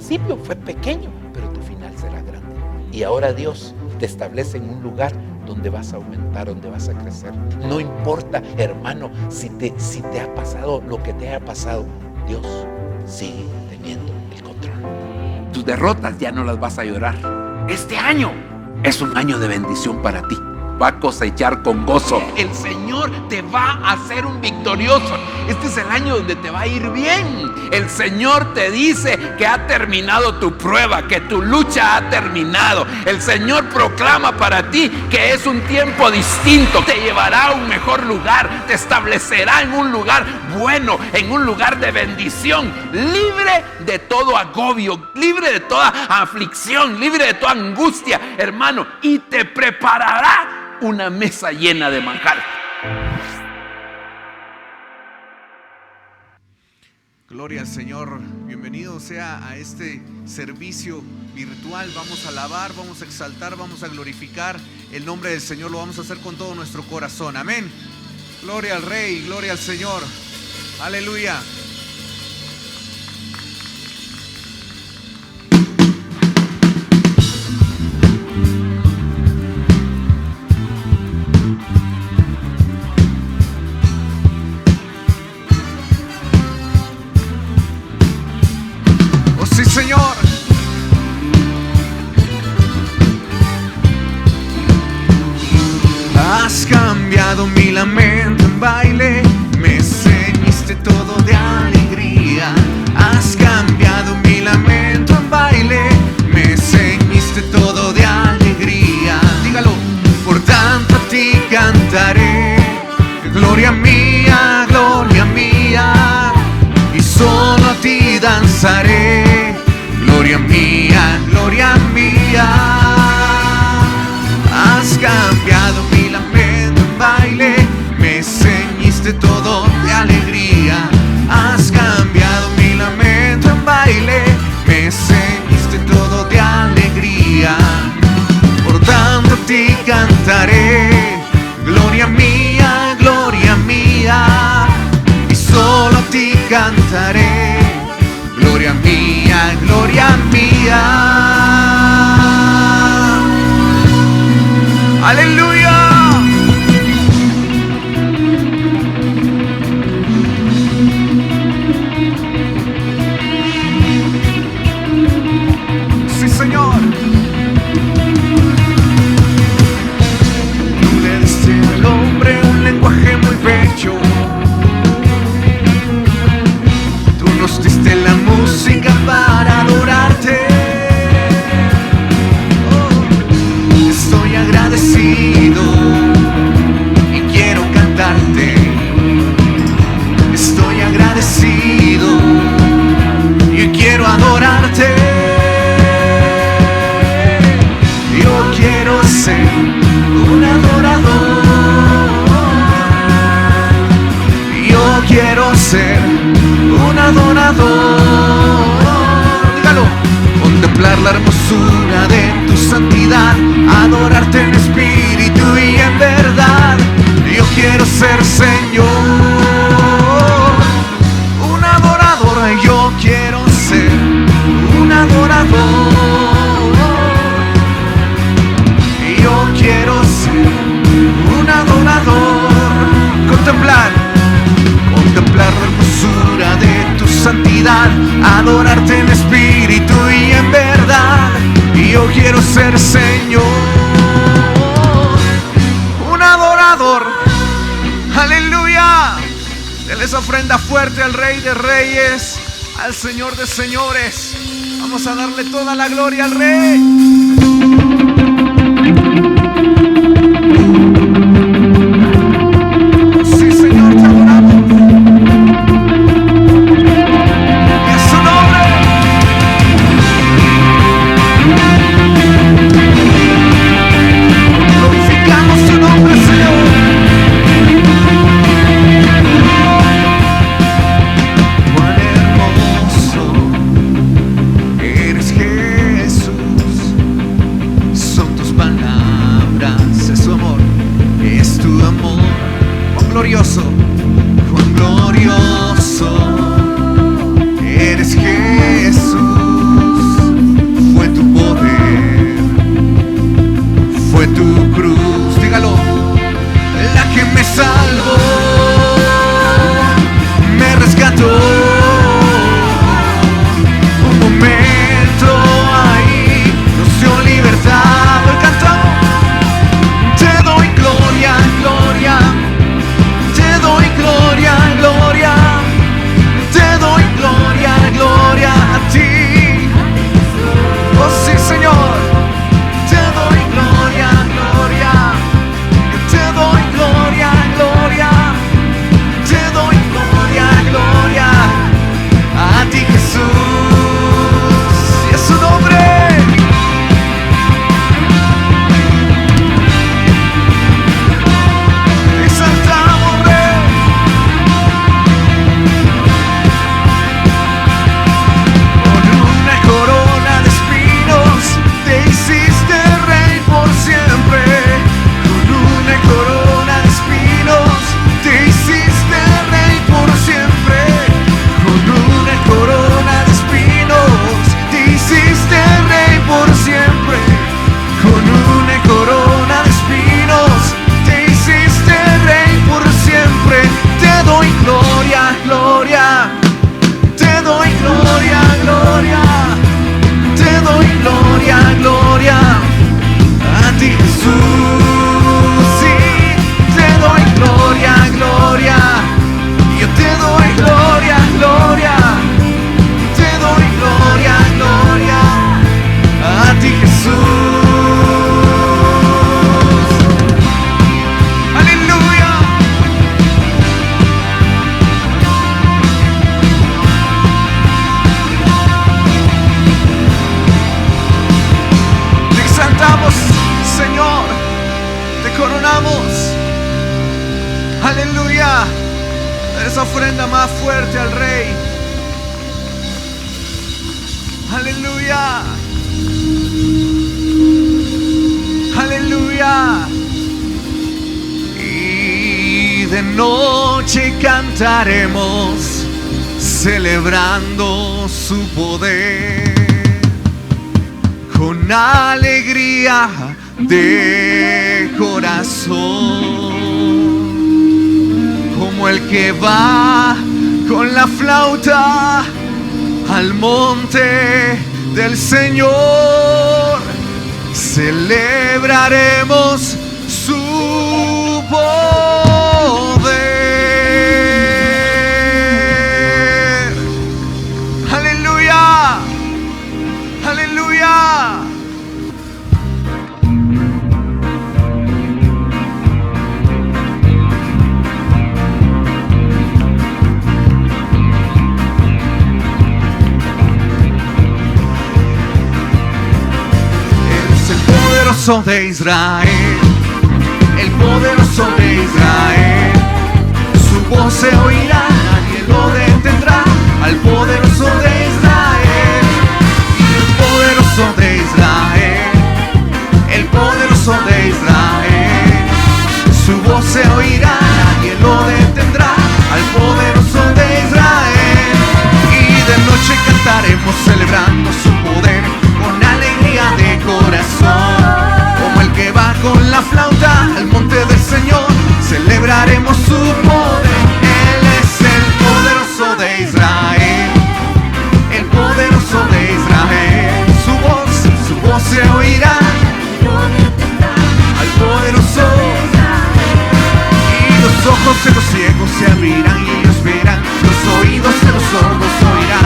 principio fue pequeño, pero tu final será grande. Y ahora Dios te establece en un lugar donde vas a aumentar, donde vas a crecer. No importa, hermano, si te ha pasado lo que te haya pasado, Dios sigue teniendo el control. Tus derrotas ya no las vas a llorar. Este año es un año de bendición para ti. Va a cosechar con gozo. El Señor te va a hacer un victorioso. Este es el año donde te va a ir bien. El Señor te dice que ha terminado tu prueba, que tu lucha ha terminado. El Señor proclama para ti que es un tiempo distinto. Te llevará a un mejor lugar, te establecerá en un lugar bueno, en un lugar de bendición, libre de todo agobio, libre de toda aflicción, libre de toda angustia, hermano, y te preparará una mesa llena de manjar. Gloria al Señor. Bienvenido sea a este servicio virtual. Vamos a alabar, vamos a exaltar, vamos a glorificar el nombre del Señor. Lo vamos a hacer con todo nuestro corazón. Amén. Gloria al Rey, gloria al Señor. Aleluya. Sí, Señor. Has cambiado mi lamento en baile, me ceñiste todo de alegría. Has cambiado mi lamento en baile, me ceñiste todo de alegría. Dígalo. Por tanto a ti cantaré, gloria mía, y solo a ti danzaré. Gloria mía, has cambiado mi lamento en baile, me ceñiste todo de alegría. Has cambiado mi lamento en baile, me ceñiste todo de alegría. Por tanto a ti cantaré, gloria mía, y solo a ti cantaré. Gloria mía, aleluya. Sí, Señor. Tú le diste al hombre un lenguaje muy bello. Tú nos diste la música para adorarte. Oh, estoy agradecido y quiero cantarte. Estoy agradecido y quiero adorarte. Yo quiero ser un adorador. Yo quiero ser un adorador. Dígalo. Contemplar la hermosura de tu santidad, adorarte en espíritu y en verdad. Yo quiero ser, Señor, un adorador. Yo quiero ser un adorador. Yo quiero ser un adorador. Contemplar la hermosura de tu santidad, adorarte en espíritu y en verdad. Y yo quiero ser, Señor, un adorador. Aleluya. Denle esa ofrenda fuerte al Rey de Reyes, al Señor de Señores. Vamos a darle toda la gloria al Rey. Eres Jesús, son tus palabras. ofrenda más fuerte al Rey. Aleluya. Aleluya. Y de noche cantaremos, celebrando su poder, con alegría de corazón, como el que va con la flauta al monte del Señor. Celebraremos su poder. Aleluya, aleluya. De Israel, el poderoso de Israel, su voz se oirá, nadie lo detendrá, al poderoso de Israel, el poderoso de Israel, el poderoso de Israel, su voz se oirá, nadie lo detendrá, al poderoso de Israel. Y de noche cantaremos celebrando su poder, con alegría de corazón, que va con la flauta al monte del Señor. Celebraremos su poder. Él es el poderoso de Israel, el poderoso de Israel. Su voz se oirá al poderoso. Y los ojos de los ciegos se abrirán y ellos verán, los oídos de los sordos oirán.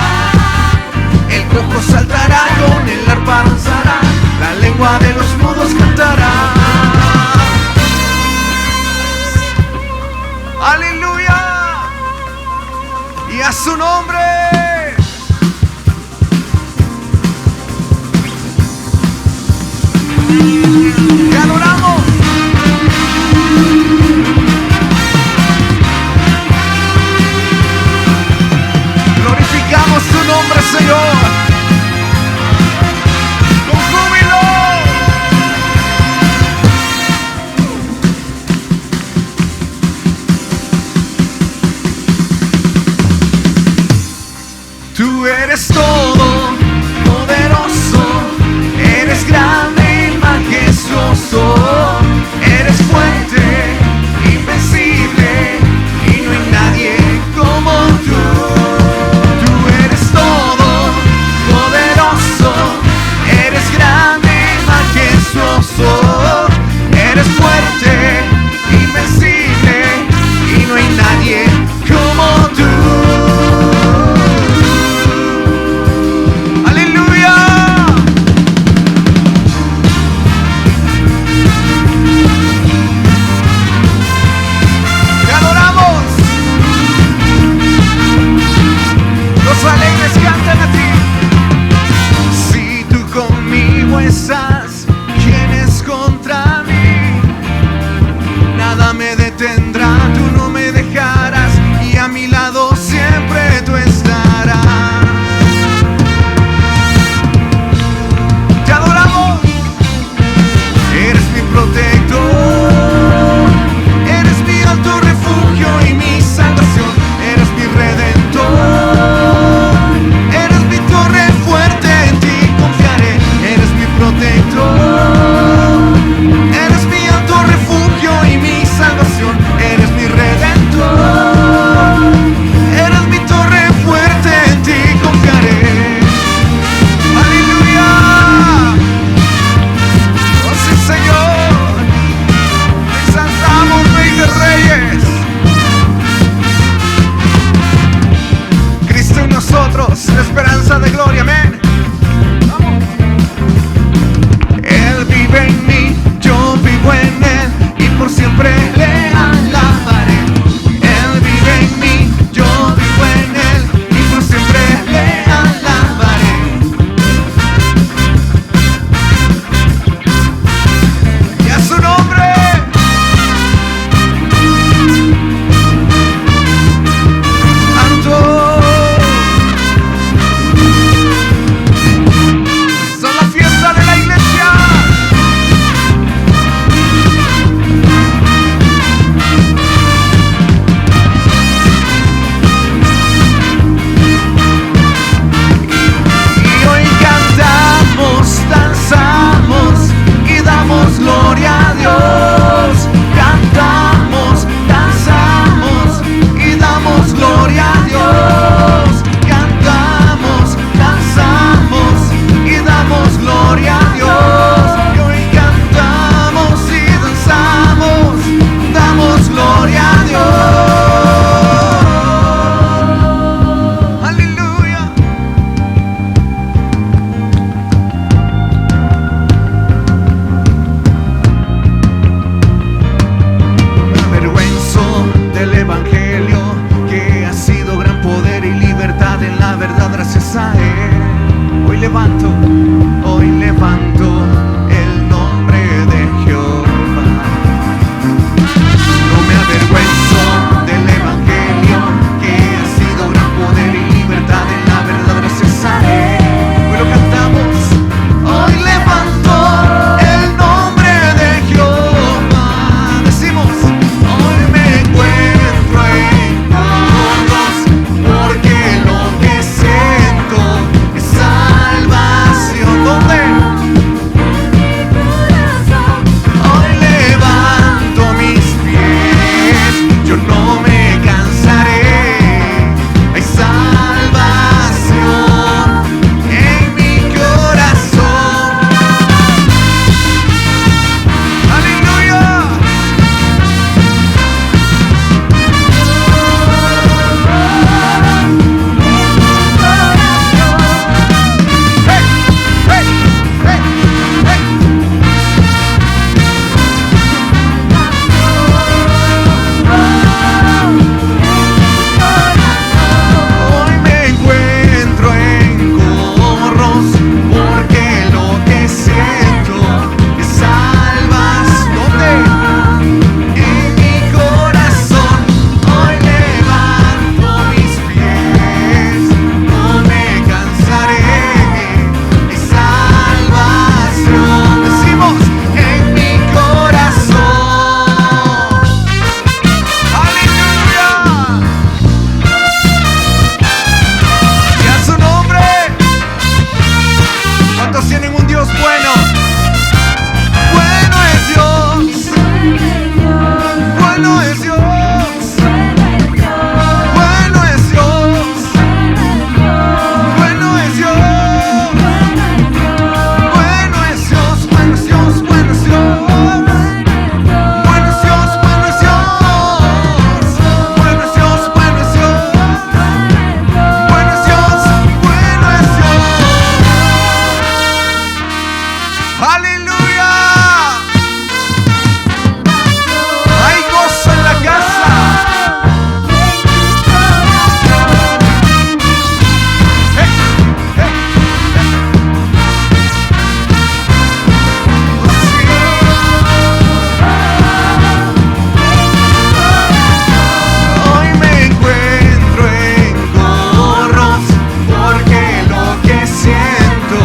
El cojo saltará, con el arpa danzará, la lengua de los mudos cantará. Aleluya. Y a su nombre. Te adoramos. Glorificamos su nombre, Señor. Tú eres todo poderoso, eres grande y majestuoso, eres fuerte, invencible, y no hay nadie como tú. Tú eres todo poderoso, eres grande y majestuoso, eres fuerte, invencible, y no hay nadie como tú. gracias a Él. Hoy levanto el nombre de Jehová. No me avergüenzo del evangelio, que ha sido gran poder y libertad en la verdad, gracias a Él. Hoy lo cantamos. Hoy levanto el nombre de Jehová. Decimos, hoy me encuentro en corros, porque lo que siento es salvación. ¿Dónde? Hoy levanto mis pies, yo no me cansaré. Hay salvación en mi corazón. ¡Aleluya! ¡Hey! ¡Hey! ¡Hey! ¡Hey! Hoy me encuentro en corros, porque lo que siento es salvación. ¿Dónde? En mi corazón. Hoy levanto mis pies, no me cansaré. Es salvación. Decimos, en mi corazón. ¡Aleluya! Y a su nombre. ¿Cuántos tienen un Dios bueno? Bueno es Dios. Bueno es Dios. Bueno es Dios. Bueno es Dios. Bueno es Dios. Bueno es Dios. Bueno es Dios. Bueno es Dios. Bueno es Dios. Bueno es Dios. Bueno es Dios. Bueno es Dios. Bueno es Dios. ¡Aleluya! Hay gozo en la casa. Hey, hey, hey. Hoy me encuentro en corros, porque lo que siento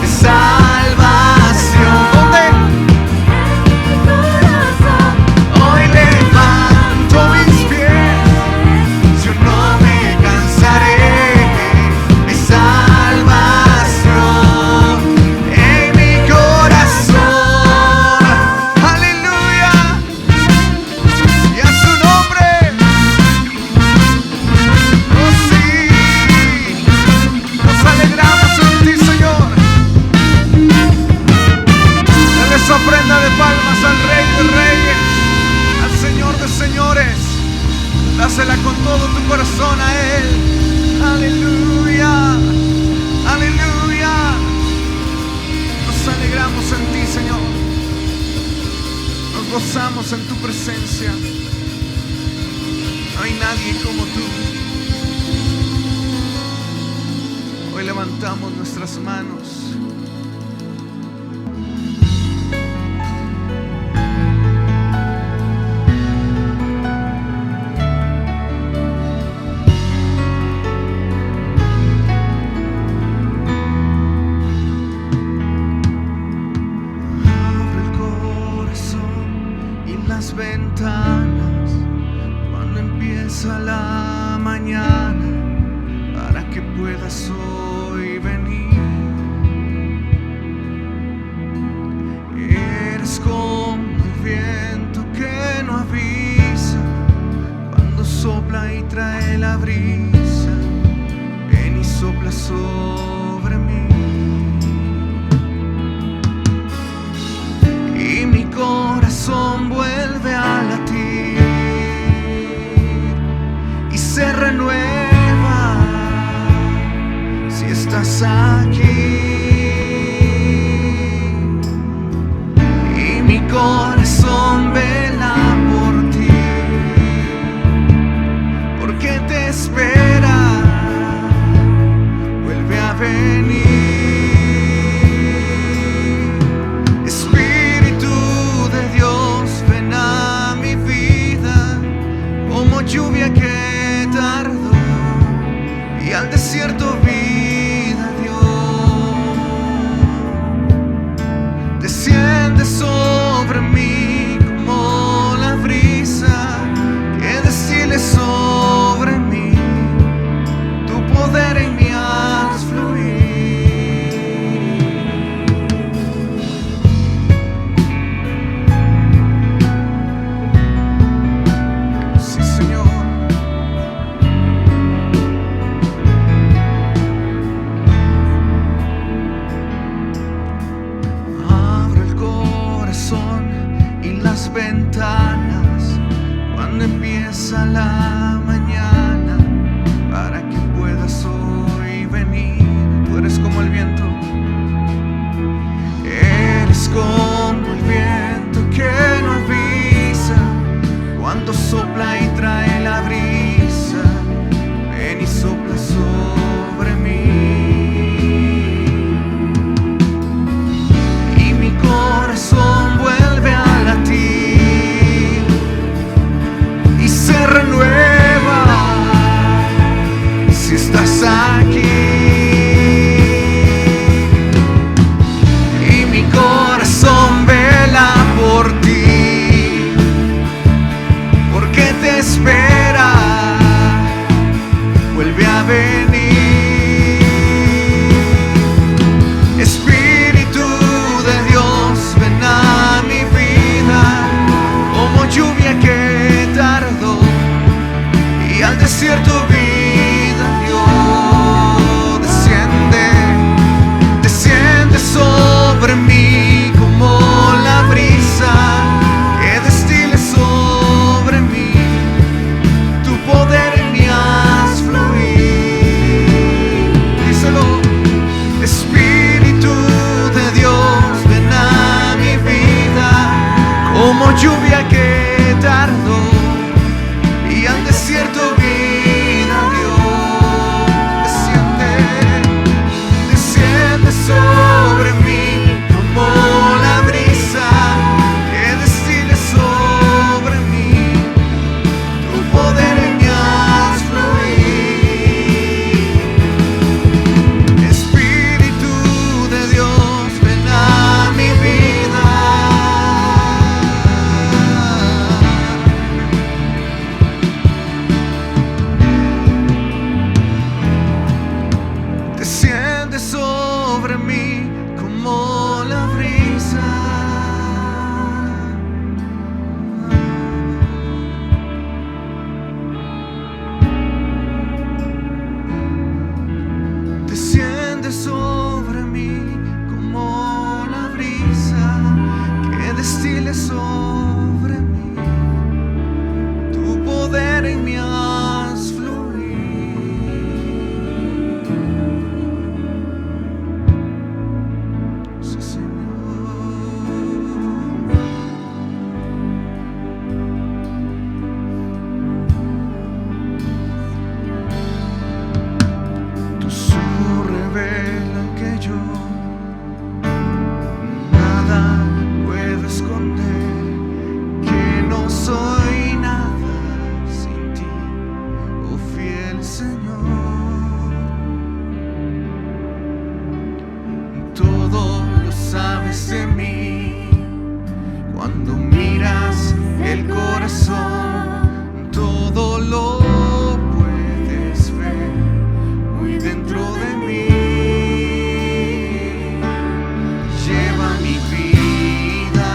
es salvación. ¿Dónde? Hoy levanto mis pies, yo no me cansaré. Hay salvación en mi corazón. Aleluya. Y a su nombre. Oh sí. Nos alegramos en ti, Señor. Dale esa ofrenda de palmas al Rey de Reyes, al Señor de Señores. Dásela con todo tu corazón a Él. Aleluya. Aleluya. Nos alegramos en ti, Señor. Nos gozamos en tu presencia. No hay nadie como tú. Hoy levantamos nuestras manos. Abre el corazón y las ventanas cuando empieza la mañana, para que puedas hoy venir. Eres como el viento que no avisa, cuando sopla y trae la brisa. Ven y sopla sobre mí. Y mi corazón vuelve a latir y se renueva si estás aquí. Y mi corazón vela por ti, porque te espera. al desierto vida Dios. Desciende sobre mí como la brisa que destile sobre mí. Tu poder en mí haz fluir. Sí, Señor. Abro el corazón y las ventanas cuando empieza la mañana, para que puedas hoy venir. Tú eres como el viento, eres como el viento que no avisa cuando sopla y trae la brisa. Ven y sopla sobre mí, y mi corazón vuelve a latir y se renueva si estás aquí. Y mi corazón vela por ti, porque te espera. Vuelve a venir. Espíritu de Dios, ven a mi vida como lluvia que tardó y al desierto vida dio. Desciende, desciende sobre mí como la brisa que destile sobre mí. Tu poder en mí haz fluir. Díselo. Espíritu de Dios, ven a mi vida como lluvia que tardó y al desierto vida dio. Desciende, desciende sobre mí como la brisa que destile sobre mí. Tu poder en mí haz fluir. Espíritu de Dios, ven a mi vida. Desciende sobre mí como la brisa. Desciende sobre mí como la brisa que destile sobre mí. Tu poder en mí haz fluir. Sí, Señor. Tus ojos revelan que yo nada puedo esconder, que no soy nada sin ti, oh fiel Señor. Todo lo sabes de mí cuando miras el corazón, todo lo puedes ver muy dentro de mí. Lleva mi vida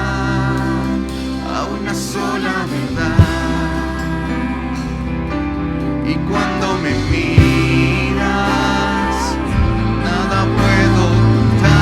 a una sola verdad, y cuando me miras nada puedo ocultar.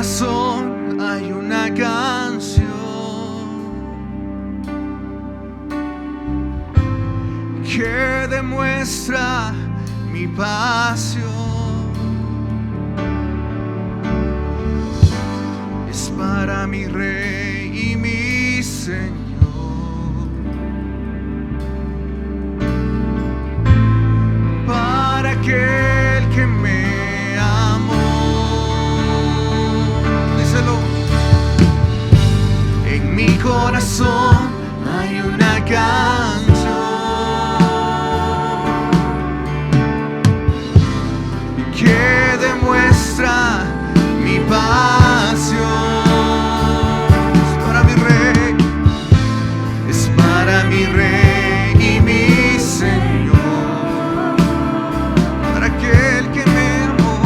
corazón hay una canción que demuestra mi pasión. Es para mi Rey y mi Señor, para aquel que me amó. Díselo. En mi corazón hay una canción que demuestra mi pasión. Es para mi Rey, es para mi Rey y mi Señor, para aquel que me amó,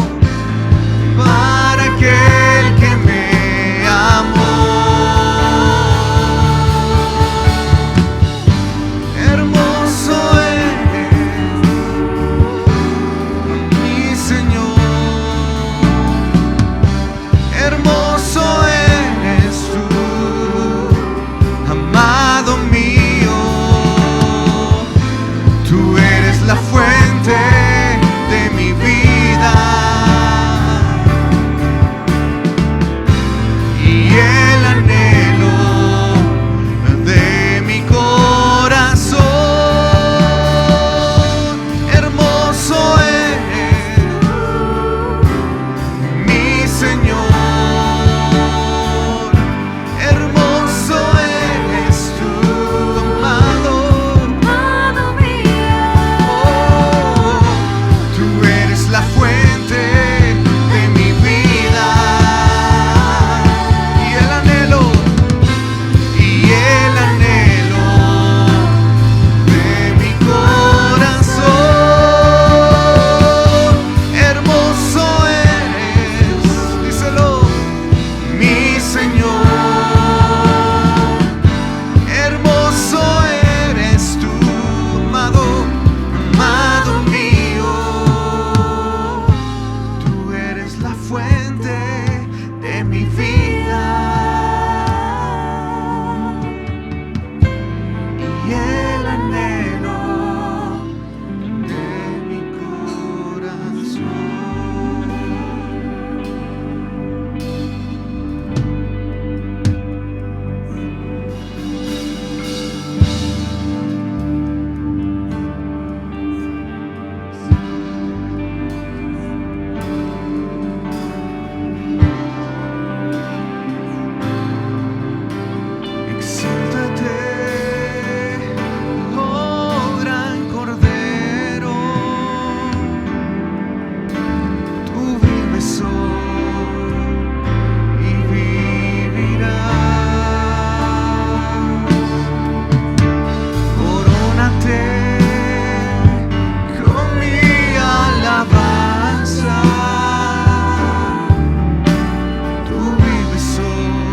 para aquel que me amó. Hermoso eres, mi Señor. Hermoso eres tú, amado mío. Tú eres la fuente de mi vida y el anhelo de mi corazón. Hermoso eres, mi Señor. Hermoso eres tú, amado mío. Oh, tú eres la fuente de mi vida y el anhelo de mi corazón. Hermoso eres, díselo, mi Señor. Hermoso eres tú, amado mío. Tú eres la fuente de mi vida y el anhelo de mi corazón. Exáltate, oh gran Cordero, tú vives hoy y vivirás. Corónate con mi alabanza. Tú vives hoy,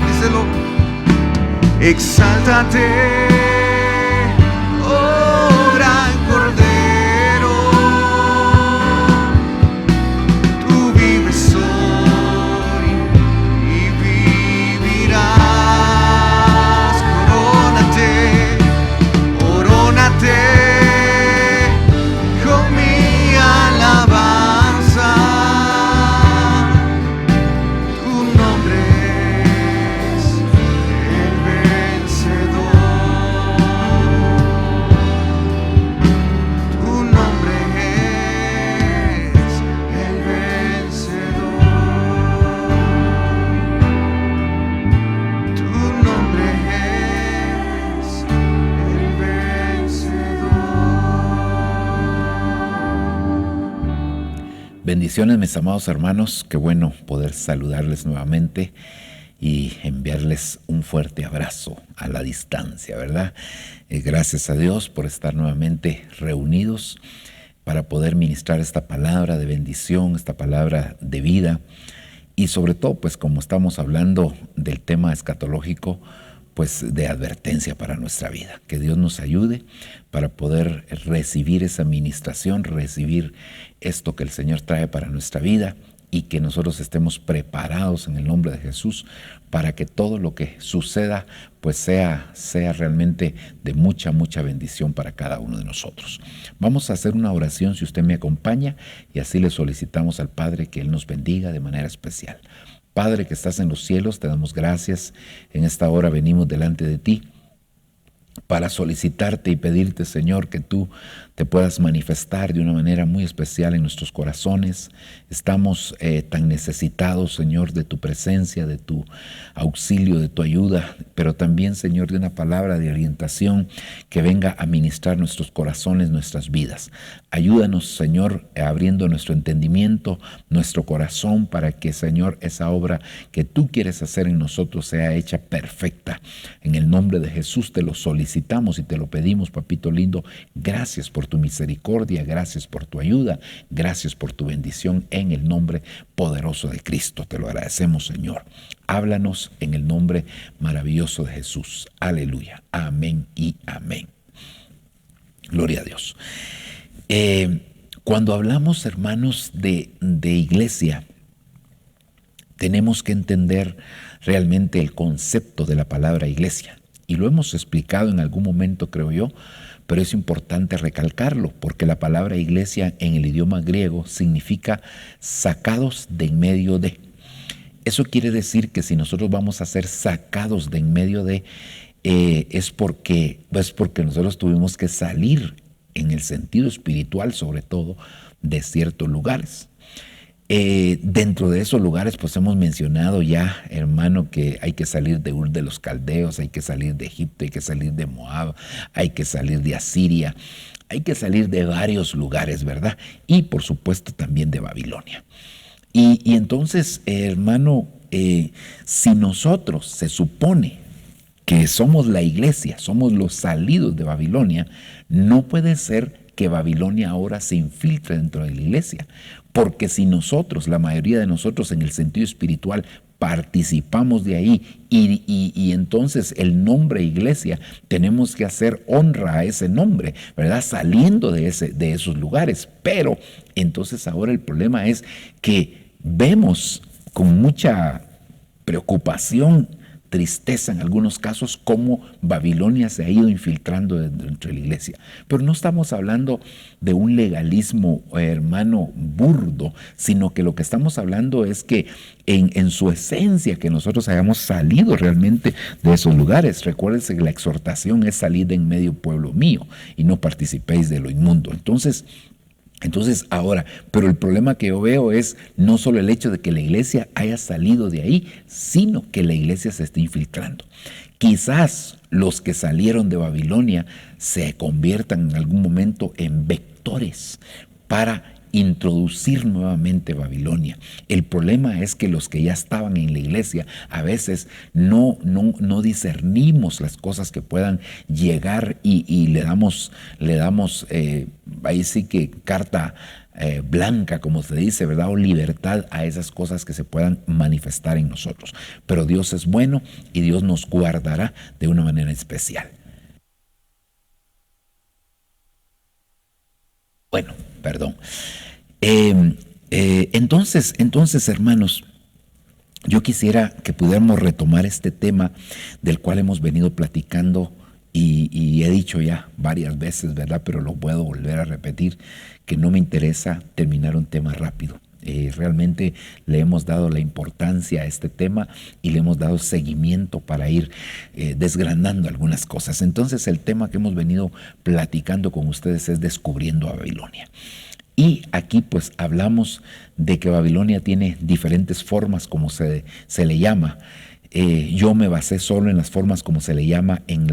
díselo. Exáltate, oh gran Cordero, tú vives hoy y vivirás. Corónate con mi alabanza. Tu nombre es el vencedor. Tu nombre es el vencedor. Tu nombre es el vencedor. Bendiciones, mis amados hermanos. Qué bueno poder saludarles nuevamente y enviarles un fuerte abrazo a la distancia, ¿verdad? Gracias a Dios por estar nuevamente reunidos para poder ministrar esta palabra de bendición, esta palabra de vida. Y sobre todo, pues como estamos hablando del tema escatológico, pues de advertencia para nuestra vida. Que Dios nos ayude para poder recibir esa ministración, recibir esto que el Señor trae para nuestra vida, y que nosotros estemos preparados en el nombre de Jesús para que todo lo que suceda pues sea realmente de mucha bendición para cada uno de nosotros. Vamos a hacer una oración si usted me acompaña, y así le solicitamos al Padre que Él nos bendiga de manera especial. Padre que estás en los cielos, te damos gracias. En esta hora venimos delante de ti para solicitarte y pedirte, Señor, que tú te puedas manifestar de una manera muy especial en nuestros corazones. Estamos tan necesitados, Señor, de tu presencia, de tu auxilio, de tu ayuda, pero también, Señor, de una palabra de orientación que venga a ministrar nuestros corazones, nuestras vidas. Ayúdanos, Señor, abriendo nuestro entendimiento, nuestro corazón, para que, Señor, esa obra que tú quieres hacer en nosotros sea hecha perfecta. En el nombre de Jesús te lo solicitamos y te lo pedimos, papito lindo. Gracias por tu misericordia, gracias por tu ayuda, gracias por tu bendición en el nombre poderoso de Cristo. Te lo agradecemos, Señor. Háblanos en el nombre maravilloso de Jesús. Aleluya. Amén y amén. Gloria a Dios. Cuando hablamos, hermanos, de iglesia, tenemos que entender realmente el concepto de la palabra iglesia. Y lo hemos explicado en algún momento, creo yo, pero es importante recalcarlo, porque la palabra iglesia en el idioma griego significa sacados de en medio de. Eso quiere decir que si nosotros vamos a ser sacados de en medio de, es porque nosotros tuvimos que salir en el sentido espiritual, sobre todo, de ciertos lugares. Dentro de esos lugares, pues hemos mencionado ya, hermano, que hay que salir de Ur de los Caldeos, hay que salir de Egipto, hay que salir de Moab, hay que salir de Asiria, hay que salir de varios lugares, ¿verdad? Y por supuesto también de Babilonia. Y entonces, hermano, si nosotros se supone que somos la iglesia, somos los salidos de Babilonia, no puede ser que Babilonia ahora se infiltre dentro de la iglesia. Porque si nosotros, la mayoría de nosotros en el sentido espiritual, participamos de ahí y entonces el nombre iglesia, tenemos que hacer honra a ese nombre, ¿verdad? Saliendo de esos lugares. Pero entonces ahora el problema es que vemos con mucha preocupación, tristeza en algunos casos, cómo Babilonia se ha ido infiltrando dentro de la iglesia. Pero no estamos hablando de un legalismo, hermano, burdo, sino que lo que estamos hablando es que en su esencia, que nosotros hayamos salido realmente de esos lugares. Recuérdense que la exhortación es salir de en medio pueblo mío y no participéis de lo inmundo. Entonces ahora, pero el problema que yo veo es no solo el hecho de que la iglesia haya salido de ahí, sino que la iglesia se esté infiltrando. Quizás los que salieron de Babilonia se conviertan en algún momento en vectores para introducir nuevamente Babilonia. El problema es que los que ya estaban en la iglesia a veces no discernimos las cosas que puedan llegar y le damos ahí sí que carta blanca, como se dice, ¿verdad? O libertad a esas cosas que se puedan manifestar en nosotros. Pero Dios es bueno y Dios nos guardará de una manera especial. Bueno, perdón. Entonces, hermanos, yo quisiera que pudiéramos retomar este tema del cual hemos venido platicando y he dicho ya varias veces, ¿verdad? Pero lo puedo volver a repetir, que no me interesa terminar un tema rápido. Realmente le hemos dado la importancia a este tema y le hemos dado seguimiento para ir desgranando algunas cosas. Entonces el tema que hemos venido platicando con ustedes es descubriendo a Babilonia. Y aquí pues hablamos de que Babilonia tiene diferentes formas como se le llama. Yo me basé solo en las formas como se le llama en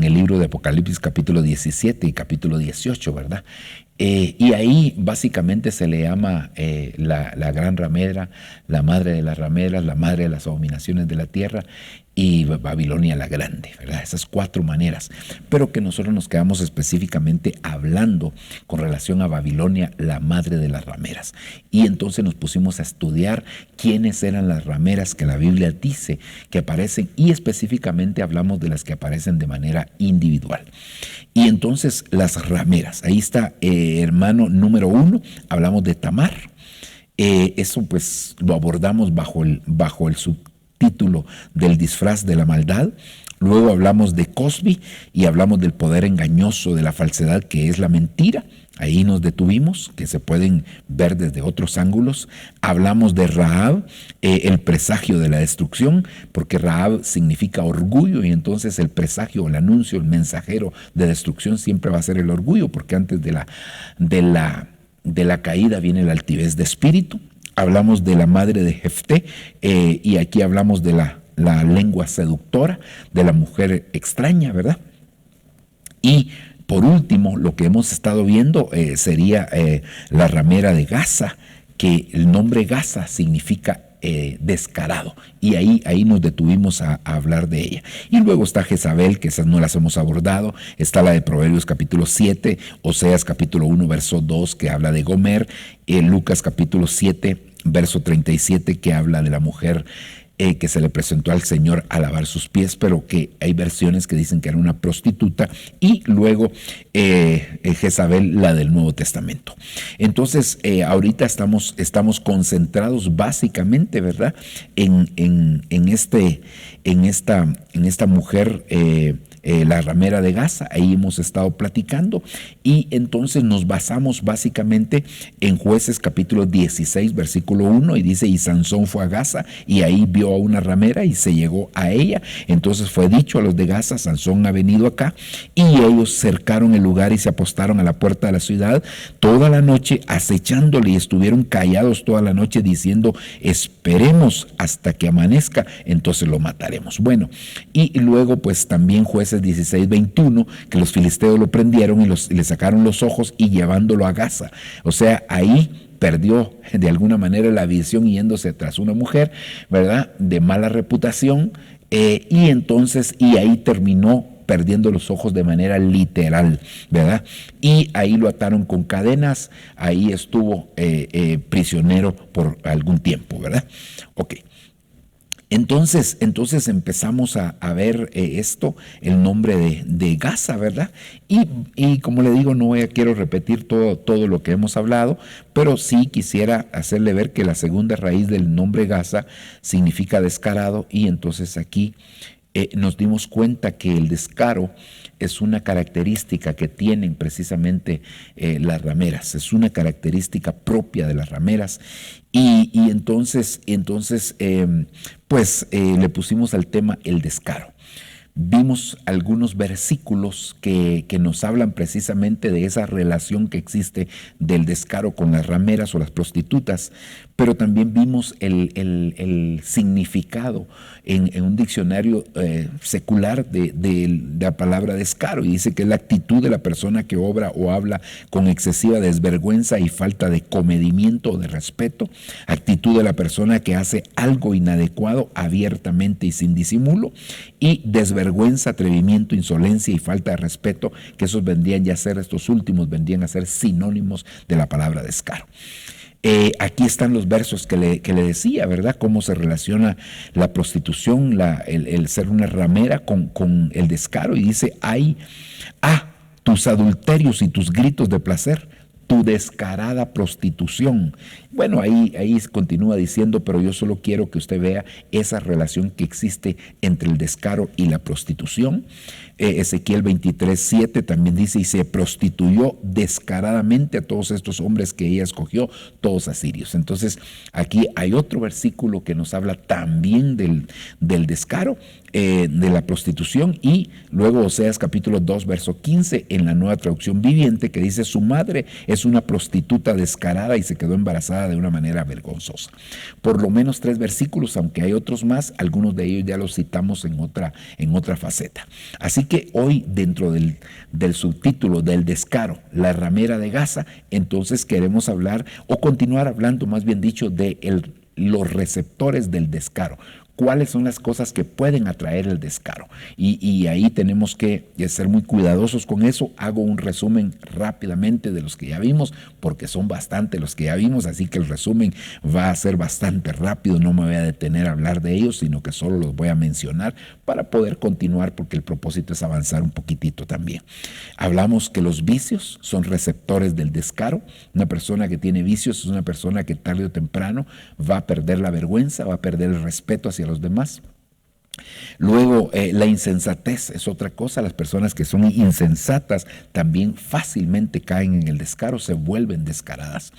el libro de Apocalipsis capítulo 17 y capítulo 18, ¿verdad? Y ahí básicamente se le llama la gran ramera, la madre de las rameras, la madre de las abominaciones de la tierra. y Babilonia la Grande, ¿verdad? Esas 4 maneras, pero que nosotros nos quedamos específicamente hablando con relación a Babilonia, la madre de las rameras. Y entonces nos pusimos a estudiar quiénes eran las rameras que la Biblia dice que aparecen, y específicamente hablamos de las que aparecen de manera individual. Y entonces las rameras, ahí está, hermano, número 1, hablamos de Tamar. Eso pues lo abordamos bajo el subtítulo del disfraz de la maldad. Luego hablamos de Cosbi y hablamos del poder engañoso de la falsedad, que es la mentira. Ahí nos detuvimos, que se pueden ver desde otros ángulos. Hablamos de Rahab, el presagio de la destrucción, porque Rahab significa orgullo, y entonces el presagio, el anuncio, el mensajero de destrucción siempre va a ser el orgullo, porque antes de la caída viene la altivez de espíritu. Hablamos de la madre de Jefté, y aquí hablamos de la lengua seductora, de la mujer extraña, ¿verdad? Y por último, lo que hemos estado viendo sería la ramera de Gaza, que el nombre Gaza significa descarado, y ahí nos detuvimos a hablar de ella. Y luego está Jezabel, que esas no las hemos abordado. Está la de Proverbios capítulo 7, Oseas capítulo 1 verso 2, que habla de Gomer, Lucas capítulo 7 verso 37, que habla de la mujer que se le presentó al Señor a lavar sus pies, pero que hay versiones que dicen que era una prostituta. Y luego Jezabel, la del Nuevo Testamento. Entonces ahorita estamos concentrados básicamente, ¿verdad?, en esta mujer, la ramera de Gaza. Ahí hemos estado platicando, y entonces nos basamos básicamente en Jueces capítulo 16 versículo 1, y dice: y Sansón fue a Gaza y ahí vio a una ramera y se llegó a ella. Entonces fue dicho a los de Gaza: Sansón ha venido acá. Y ellos cercaron el lugar y se apostaron a la puerta de la ciudad toda la noche acechándole, y estuvieron callados toda la noche diciendo: esperemos hasta que amanezca, entonces lo mataremos. Bueno, y luego pues también Jueces 16, 21, que los filisteos lo prendieron y le sacaron los ojos y llevándolo a Gaza. O sea, ahí perdió de alguna manera la visión yéndose tras una mujer, ¿verdad?, de mala reputación, y entonces, y ahí terminó perdiendo los ojos de manera literal, ¿verdad? Y ahí lo ataron con cadenas, ahí estuvo prisionero por algún tiempo, ¿verdad? Ok. Entonces empezamos a ver esto, el nombre de Gaza, ¿verdad? Y como le digo, no quiero repetir todo lo que hemos hablado, pero sí quisiera hacerle ver que la segunda raíz del nombre Gaza significa descarado, y entonces aquí nos dimos cuenta que el descaro es una característica que tienen precisamente las rameras, es una característica propia de las rameras, y entonces le pusimos al tema el descaro. Vimos algunos versículos que nos hablan precisamente de esa relación que existe del descaro con las rameras o las prostitutas, pero también vimos el significado en un diccionario secular de la palabra descaro, y dice que es la actitud de la persona que obra o habla con excesiva desvergüenza y falta de comedimiento o de respeto, actitud de la persona que hace algo inadecuado abiertamente y sin disimulo, y desvergüenza, atrevimiento, insolencia y falta de respeto, que estos últimos vendrían a ser sinónimos de la palabra descaro. Aquí están los versos que le decía, ¿verdad? Cómo se relaciona la prostitución, el ser una ramera con el descaro. Y dice: tus adulterios y tus gritos de placer, tu descarada prostitución. Bueno, ahí continúa diciendo, pero yo solo quiero que usted vea esa relación que existe entre el descaro y la prostitución. Ezequiel 23:7 también dice: y se prostituyó descaradamente a todos estos hombres que ella escogió, todos asirios. Entonces aquí hay otro versículo que nos habla también del descaro, de la prostitución, y luego Oseas capítulo 2 verso 15 en la Nueva Traducción Viviente, que dice: su madre es una prostituta descarada y se quedó embarazada de una manera vergonzosa. Por lo menos 3 versículos, aunque hay otros más, algunos de ellos ya los citamos en otra faceta. Así que hoy, dentro del subtítulo del descaro, la ramera de Gaza, entonces queremos hablar, o continuar hablando más bien dicho, de los receptores del descaro. cuáles son las cosas que pueden atraer el descaro. Y ahí tenemos que ser muy cuidadosos con eso. Hago un resumen rápidamente de los que ya vimos, porque son bastante los que ya vimos, así que el resumen va a ser bastante rápido. No me voy a detener a hablar de ellos, sino que solo los voy a mencionar para poder continuar, porque el propósito es avanzar un poquitito también. Hablamos que los vicios son receptores del descaro. Una persona que tiene vicios es una persona que tarde o temprano va a perder la vergüenza, va a perder el respeto hacia los demás. Luego, la insensatez es otra cosa. Las personas que son insensatas también fácilmente caen en el descaro, se vuelven descaradas.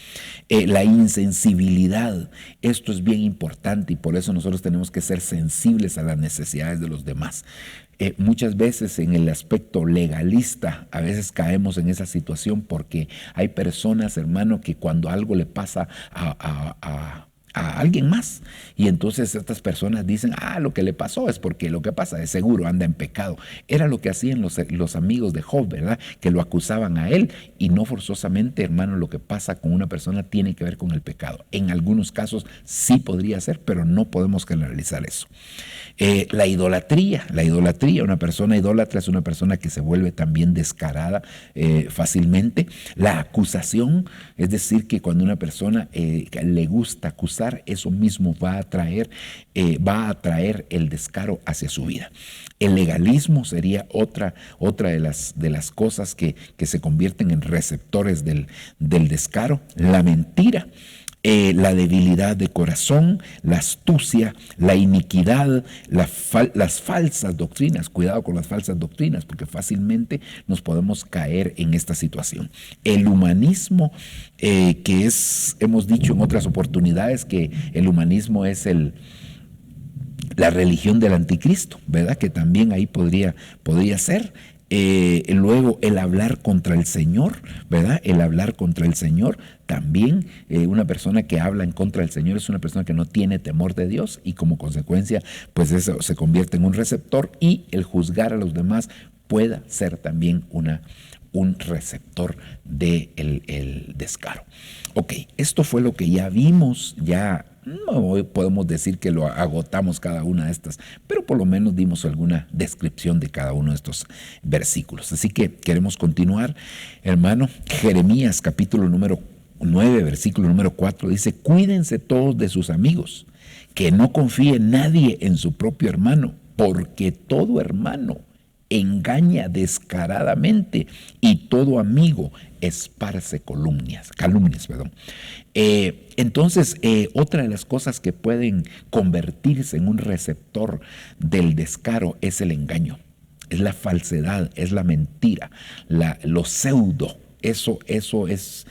La insensibilidad, esto es bien importante y por eso nosotros tenemos que ser sensibles a las necesidades de los demás. Muchas veces en el aspecto legalista, a veces caemos en esa situación porque hay personas, hermano, que cuando algo le pasa a alguien más, y entonces estas personas dicen, lo que le pasó es porque lo que pasa de seguro anda en pecado. Era lo que hacían los amigos de Job, ¿verdad? Que lo acusaban a él, y no forzosamente, hermano, lo que pasa con una persona tiene que ver con el pecado. En algunos casos sí podría ser, pero no podemos generalizar eso. La idolatría, una persona idólatra es una persona que se vuelve también descarada fácilmente. La acusación, es decir, que cuando una persona le gusta acusar, eso mismo va a atraer el descaro hacia su vida. El legalismo sería otra de las cosas que se convierten en receptores del descaro. La mentira, la debilidad de corazón, la astucia, la iniquidad, las falsas doctrinas. Cuidado con las falsas doctrinas, porque fácilmente nos podemos caer en esta situación. El humanismo, hemos dicho en otras oportunidades que el humanismo es la religión del anticristo, ¿verdad? Que también ahí podría ser. Luego el hablar contra el Señor, ¿verdad? El hablar contra el Señor también, una persona que habla en contra del Señor es una persona que no tiene temor de Dios, y como consecuencia pues eso se convierte en un receptor. Y el juzgar a los demás pueda ser también un receptor del descaro. Ok, esto fue lo que ya vimos. Ya no podemos decir que lo agotamos cada una de estas, pero por lo menos dimos alguna descripción de cada uno de estos versículos. Así que queremos continuar, hermano. Jeremías capítulo número 9, versículo número 4 dice: cuídense todos de sus amigos, que no confíe nadie en su propio hermano, porque todo hermano engaña descaradamente y todo amigo esparce calumnias. Entonces, otra de las cosas que pueden convertirse en un receptor del descaro es el engaño, es la falsedad, es la mentira, lo pseudo. Eso es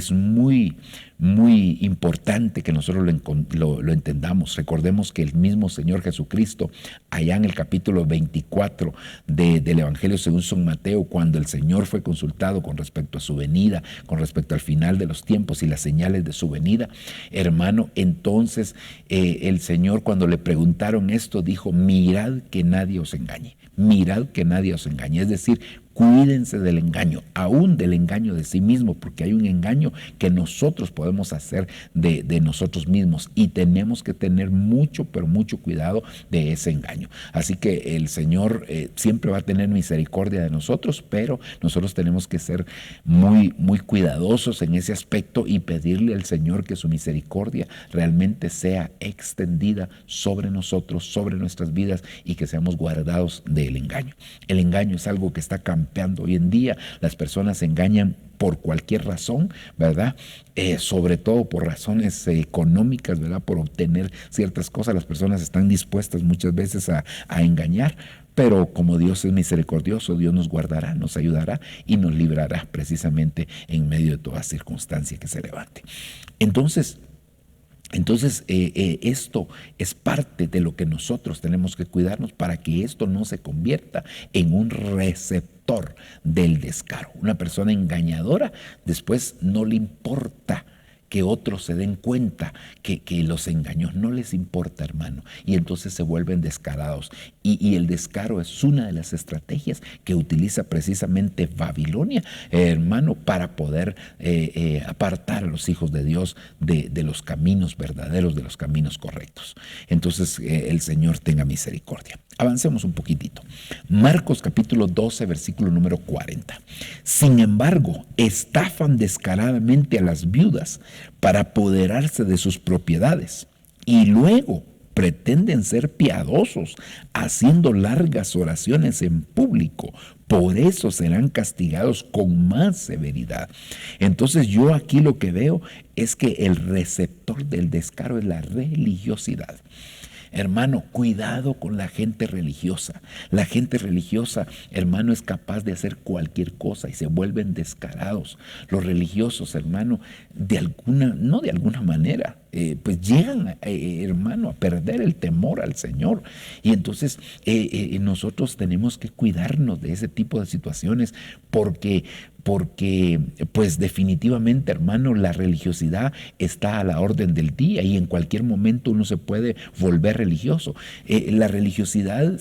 muy, muy importante que nosotros lo entendamos. Recordemos que el mismo Señor Jesucristo, allá en el capítulo 24 del Evangelio según San Mateo, cuando el Señor fue consultado con respecto a su venida, con respecto al final de los tiempos y las señales de su venida, hermano, entonces el Señor, cuando le preguntaron esto, dijo: mirad que nadie os engañe. Mirad que nadie os engañe. Es decir, cuídense del engaño, aún del engaño de sí mismo, porque hay un engaño que nosotros podemos hacer de nosotros mismos, y tenemos que tener mucho, pero mucho cuidado de ese engaño. Así que el Señor siempre va a tener misericordia de nosotros, pero nosotros tenemos que ser muy, muy cuidadosos en ese aspecto y pedirle al Señor que su misericordia realmente sea extendida sobre nosotros, sobre nuestras vidas, y que seamos guardados del engaño. El engaño es algo que está campeando hoy en día. Las personas engañan por cualquier razón, ¿verdad? Sobre todo por razones económicas, ¿verdad? Por obtener ciertas cosas. Las personas están dispuestas muchas veces a engañar, pero como Dios es misericordioso, Dios nos guardará, nos ayudará y nos librará precisamente en medio de toda circunstancia que se levante. Entonces, esto es parte de lo que nosotros tenemos que cuidarnos para que esto no se convierta en un receptor del descaro. Una persona engañadora después no le importa que otros se den cuenta que los engañó. No les importa, hermano. Y entonces se vuelven descarados. Y el descaro es una de las estrategias que utiliza precisamente Babilonia, hermano, para poder apartar a los hijos de Dios de los caminos verdaderos, de los caminos correctos. Entonces, el Señor tenga misericordia. Avancemos un poquitito. Marcos capítulo 12, versículo número 40. Sin embargo, estafan descaradamente a las viudas para apoderarse de sus propiedades y luego pretenden ser piadosos, haciendo largas oraciones en público. Por eso serán castigados con más severidad. Entonces yo aquí lo que veo es que el receptor del descaro es la religiosidad. Hermano, cuidado con la gente religiosa. La gente religiosa, hermano, es capaz de hacer cualquier cosa y se vuelven descarados. Los religiosos, hermano, no de alguna manera, pues llegan, hermano, a perder el temor al Señor. Y entonces nosotros tenemos que cuidarnos de ese tipo de situaciones porque pues definitivamente, hermano, la religiosidad está a la orden del día y en cualquier momento uno se puede volver religioso. La religiosidad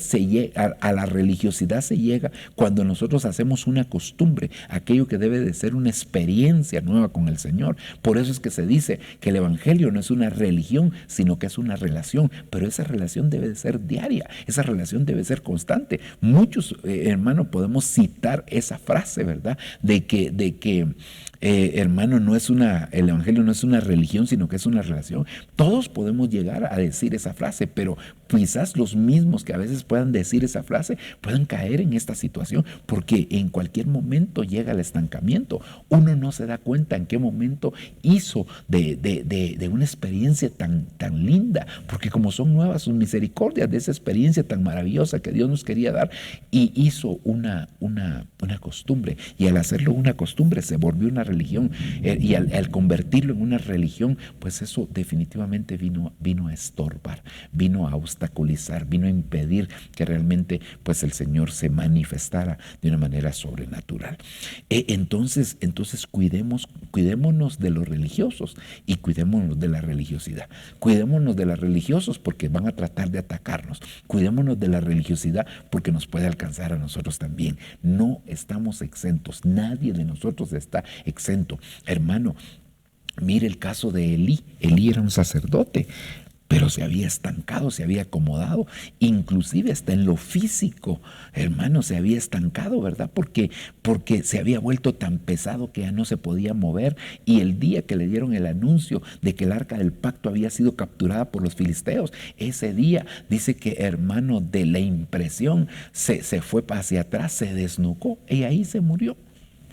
a la religiosidad se llega cuando nosotros hacemos una costumbre, aquello que debe de ser una experiencia nueva con el Señor. Por eso es que se dice que el Evangelio no es una religión, sino que es una relación, pero esa relación debe de ser diaria, esa relación debe ser constante. Muchos, hermano, podemos citar esa frase, ¿verdad? De que hermano, el Evangelio no es una religión, sino que es una relación. Todos podemos llegar a decir esa frase, pero quizás los mismos que a veces puedan decir esa frase puedan caer en esta situación, porque en cualquier momento llega el estancamiento. Uno no se da cuenta en qué momento hizo de una experiencia tan linda, porque como son nuevas sus misericordias, de esa experiencia tan maravillosa que Dios nos quería dar, y hizo una costumbre, y al hacerlo una costumbre se volvió una religión, y al convertirlo en una religión, pues eso definitivamente vino a estorbar, vino a obstaculizar, vino a impedir que realmente pues el Señor se manifestara de una manera sobrenatural. Entonces cuidémonos de los religiosos y cuidémonos de la religiosidad. Cuidémonos de los religiosos porque van a tratar de atacarnos. Cuidémonos de la religiosidad porque nos puede alcanzar a nosotros también. No estamos exentos, nadie de nosotros está exento. Hermano, mire el caso de Elí. Elí era un sacerdote, pero se había estancado, se había acomodado, inclusive hasta en lo físico, hermano, se había estancado, ¿verdad? Porque se había vuelto tan pesado que ya no se podía mover, y el día que le dieron el anuncio de que el arca del pacto había sido capturada por los filisteos, ese día dice que, hermano, de la impresión se fue hacia atrás, se desnucó y ahí se murió.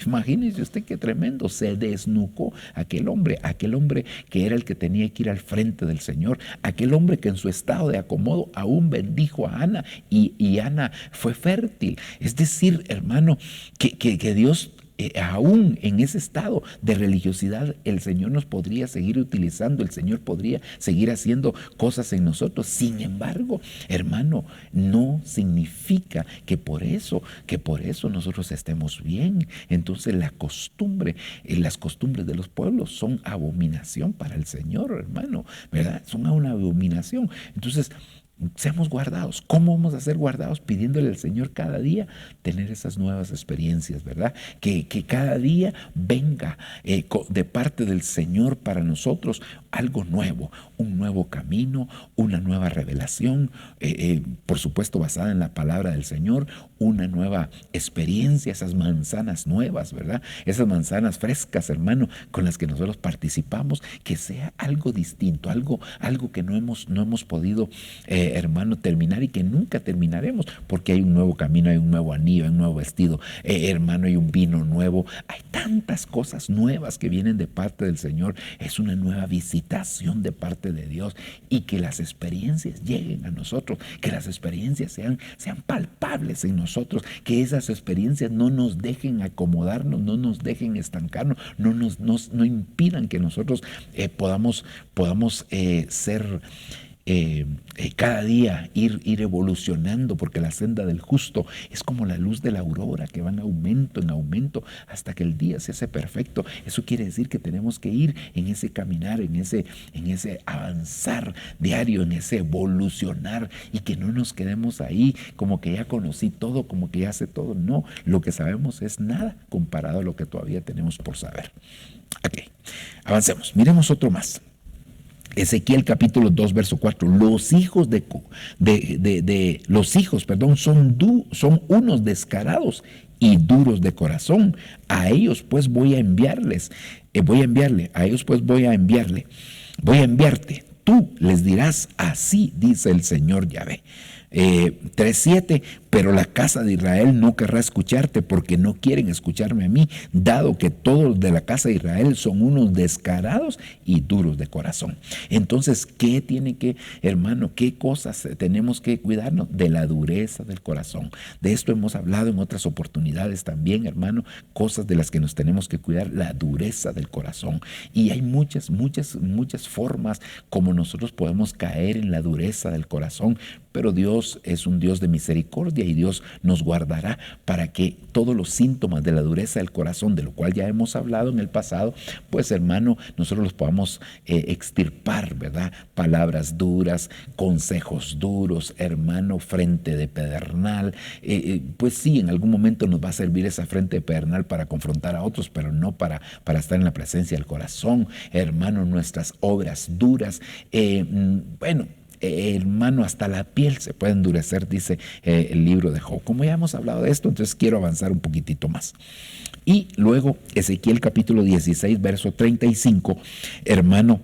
Imagínese usted qué tremendo, se desnucó aquel hombre que era el que tenía que ir al frente del Señor, aquel hombre que en su estado de acomodo aún bendijo a Ana y Ana fue fértil. Es decir, hermano, que Dios, aún en ese estado de religiosidad, el Señor nos podría seguir utilizando, el Señor podría seguir haciendo cosas en nosotros. Sin embargo, hermano, no significa que por eso nosotros estemos bien. Entonces las costumbres de los pueblos son abominación para el Señor, hermano, ¿verdad? Son una abominación. Entonces, seamos guardados. ¿Cómo vamos a ser guardados? Pidiéndole al Señor cada día tener esas nuevas experiencias, ¿verdad? Que cada día venga de parte del Señor para nosotros algo nuevo, un nuevo camino, una nueva revelación, por supuesto basada en la palabra del Señor, una nueva experiencia, esas manzanas nuevas, ¿verdad? Esas manzanas frescas, hermano, con las que nosotros participamos, que sea algo distinto, algo que no hemos podido, hermano, terminar y que nunca terminaremos, porque hay un nuevo camino, hay un nuevo anillo, hay un nuevo vestido, hermano, hay un vino nuevo, hay tantas cosas nuevas que vienen de parte del Señor. Es una nueva visitación de parte de Dios, y que las experiencias lleguen a nosotros, que las experiencias sean palpables en nosotros, que esas experiencias no nos dejen acomodarnos, no nos dejen estancarnos, no impidan que nosotros podamos ser cada día ir evolucionando, porque la senda del justo es como la luz de la aurora que va en aumento hasta que el día se hace perfecto. Eso quiere decir que tenemos que ir en ese caminar, en ese avanzar diario, en ese evolucionar, y que no nos quedemos ahí como que ya conocí todo, como que ya sé todo. No, lo que sabemos es nada comparado a lo que todavía tenemos por saber. Ok, avancemos, miremos otro más. Ezequiel capítulo 2, verso 4. Los hijos son unos descarados y duros de corazón. A ellos pues voy a enviarle. Voy a enviarte. Tú les dirás, así dice el Señor Yahvé. 3:7, pero la casa de Israel no querrá escucharte, porque no quieren escucharme a mí, dado que todos de la casa de Israel son unos descarados y duros de corazón. Entonces, ¿qué cosas tenemos que cuidarnos? De la dureza del corazón. De esto hemos hablado en otras oportunidades también, hermano, cosas de las que nos tenemos que cuidar, la dureza del corazón. Y hay muchas formas como nosotros podemos caer en la dureza del corazón, pero Dios es un Dios de misericordia y Dios nos guardará para que todos los síntomas de la dureza del corazón, de lo cual ya hemos hablado en el pasado, pues hermano, nosotros los podamos extirpar, ¿verdad? Palabras duras, consejos duros, hermano, frente de pedernal. Pues sí, en algún momento nos va a servir esa frente de pedernal para confrontar a otros, pero no para estar en la presencia del corazón. Hermano, nuestras obras duras, hermano, hasta la piel se puede endurecer, dice el libro de Job. Como ya hemos hablado de esto, entonces quiero avanzar un poquitito más. Y luego Ezequiel capítulo 16, verso 35, hermano,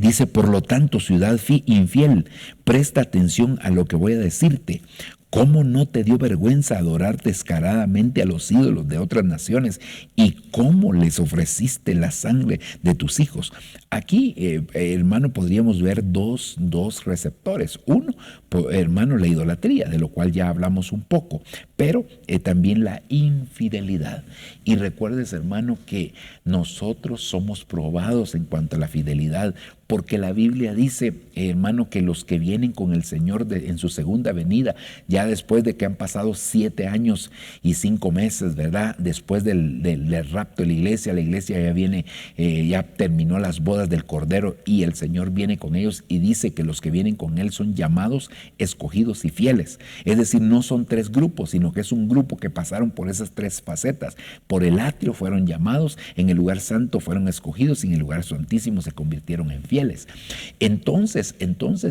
dice: por lo tanto, ciudad infiel, presta atención a lo que voy a decirte. ¿Cómo no te dio vergüenza adorar descaradamente a los ídolos de otras naciones? ¿Y cómo les ofreciste la sangre de tus hijos? Aquí, hermano, podríamos ver dos receptores. Uno, hermano, la idolatría, de lo cual ya hablamos un poco, pero también la infidelidad. Y recuerdes, hermano, que nosotros somos probados en cuanto a la fidelidad, porque la Biblia dice, hermano, que los que vienen con el Señor en su segunda venida, ya después de que han pasado 7 años y 5 meses, ¿verdad? Después del rapto de la iglesia ya viene, ya terminó las bodas del Cordero y el Señor viene con ellos, y dice que los que vienen con Él son llamados, escogidos y fieles. Es decir, no son 3 grupos, sino que es un grupo que pasaron por esas 3 facetas. Por el atrio fueron llamados, en el lugar santo fueron escogidos y en el lugar santísimo se convirtieron en fieles. Entonces,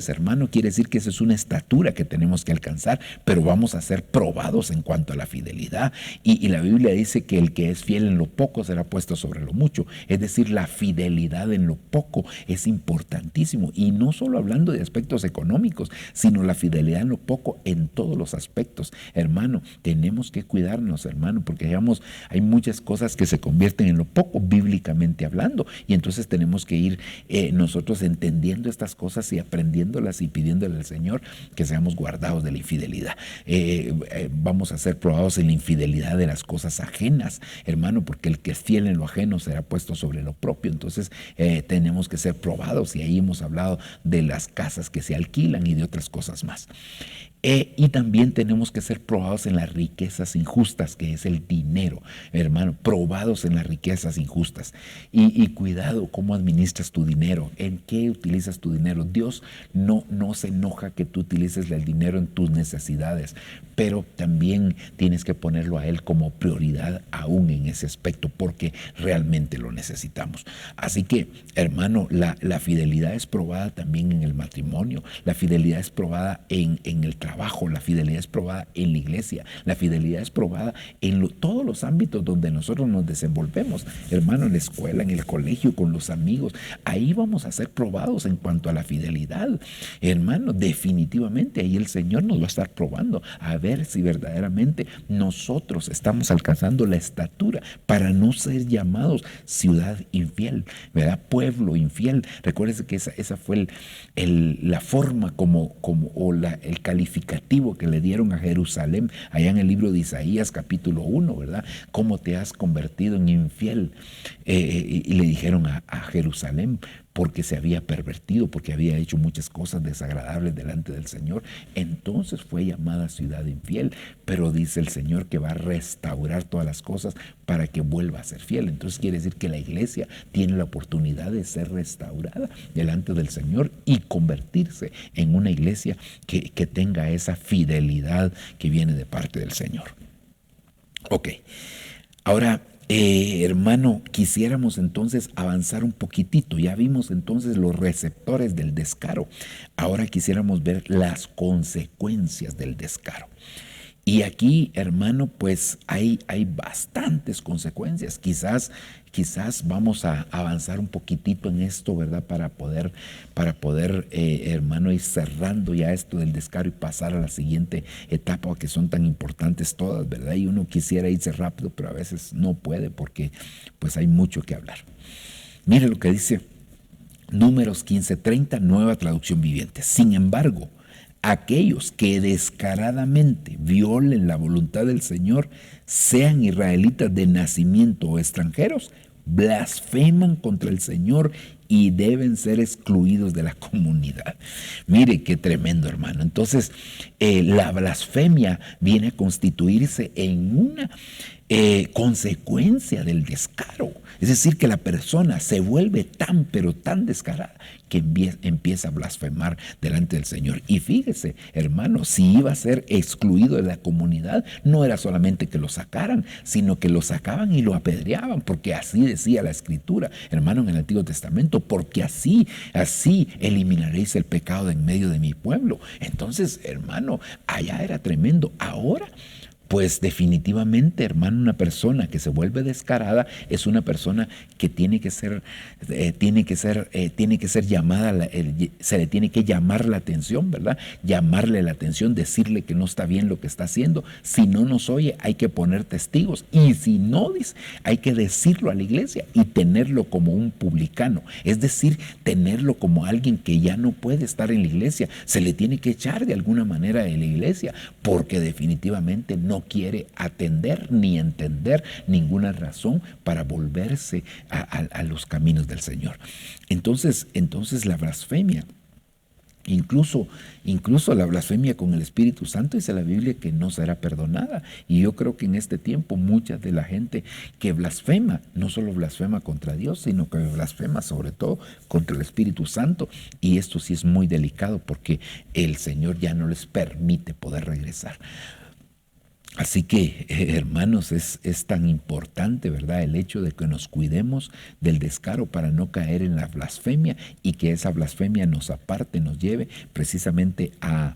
hermano, quiere decir que esa es una estatura que tenemos que alcanzar, pero vamos a ser probados en cuanto a la fidelidad. Y la Biblia dice que el que es fiel en lo poco será puesto sobre lo mucho. Es decir, la fidelidad en lo poco es importantísimo. Y no solo hablando de aspectos económicos, sino la fidelidad en lo poco en todos los aspectos. Hermano, tenemos que cuidarnos, hermano, porque digamos, hay muchas cosas que se convierten en lo poco, bíblicamente hablando. Y entonces tenemos que ir nosotros entendiendo estas cosas y aprendiéndolas y pidiéndole al Señor que seamos guardados de la infidelidad. Vamos a ser probados en la infidelidad de las cosas ajenas, hermano, porque el que es fiel en lo ajeno será puesto sobre lo propio. Entonces tenemos que ser probados, y ahí hemos hablado de las casas que se alquilan y de otras cosas más. Y también tenemos que ser probados en las riquezas injustas, que es el dinero, hermano, probados en las riquezas injustas. Y cuidado cómo administras tu dinero, en qué utilizas tu dinero. Dios no se enoja que tú utilices el dinero en tus necesidades, pero también tienes que ponerlo a Él como prioridad aún en ese aspecto, porque realmente lo necesitamos. Así que, hermano, la fidelidad es probada también en el matrimonio, la fidelidad es probada en el trabajo, la fidelidad es probada en la iglesia, la fidelidad es probada en todos los ámbitos donde nosotros nos desenvolvemos, hermano, en la escuela, en el colegio, con los amigos. Ahí vamos a ser probados en cuanto a la fidelidad, hermano. Definitivamente ahí el Señor nos va a estar probando a ver si verdaderamente nosotros estamos alcanzando la estatura para no ser llamados ciudad infiel, ¿verdad? Pueblo infiel. Recuérdese que esa fue la forma el calificativo que le dieron a Jerusalén allá en el libro de Isaías capítulo 1, ¿verdad? ¿Cómo te has convertido en infiel? Y le dijeron a Jerusalén, porque se había pervertido, porque había hecho muchas cosas desagradables delante del Señor. Entonces fue llamada ciudad infiel, pero dice el Señor que va a restaurar todas las cosas para que vuelva a ser fiel. Entonces quiere decir que la iglesia tiene la oportunidad de ser restaurada delante del Señor y convertirse en una iglesia que tenga esa fidelidad que viene de parte del Señor. Ok, ahora hermano, quisiéramos entonces avanzar un poquitito. Ya vimos entonces los receptores del descaro. Ahora quisiéramos ver las consecuencias del descaro. Y aquí, hermano, pues hay bastantes consecuencias. Quizás vamos a avanzar un poquitito en esto, ¿verdad? Para poder, hermano, ir cerrando ya esto del descaro y pasar a la siguiente etapa, que son tan importantes todas, ¿verdad? Y uno quisiera irse rápido, pero a veces no puede porque pues hay mucho que hablar. Mire lo que dice Números 15:30, Nueva Traducción Viviente. Sin embargo, aquellos que descaradamente violen la voluntad del Señor, sean israelitas de nacimiento o extranjeros, blasfeman contra el Señor y deben ser excluidos de la comunidad. Mire qué tremendo, hermano. Entonces, la blasfemia viene a constituirse en una consecuencia del descaro. Es decir, que la persona se vuelve tan, pero tan descarada que empieza a blasfemar delante del Señor. Y fíjese, hermano, si iba a ser excluido de la comunidad, no era solamente que lo sacaran, sino que lo sacaban y lo apedreaban, porque así decía la Escritura, hermano, en el Antiguo Testamento, porque así eliminaréis el pecado de en medio de mi pueblo. Entonces, hermano, allá era tremendo. Ahora, pues definitivamente, hermano, una persona que se vuelve descarada es una persona que tiene que ser llamada, se le tiene que llamar la atención, ¿verdad? Llamarle la atención, decirle que no está bien lo que está haciendo. Si no nos oye, hay que poner testigos. Y si no dice, hay que decirlo a la iglesia y tenerlo como un publicano. Es decir, tenerlo como alguien que ya no puede estar en la iglesia. Se le tiene que echar de alguna manera de la iglesia porque definitivamente no quiere atender ni entender ninguna razón para volverse a los caminos del Señor. Entonces la blasfemia, incluso la blasfemia con el Espíritu Santo, dice la Biblia que no será perdonada. Y yo creo que en este tiempo mucha de la gente que blasfema, no solo blasfema contra Dios, sino que blasfema sobre todo contra el Espíritu Santo. Y esto sí es muy delicado porque el Señor ya no les permite poder regresar. Así que, hermanos, es tan importante, ¿verdad?, el hecho de que nos cuidemos del descaro para no caer en la blasfemia y que esa blasfemia nos aparte, nos lleve precisamente a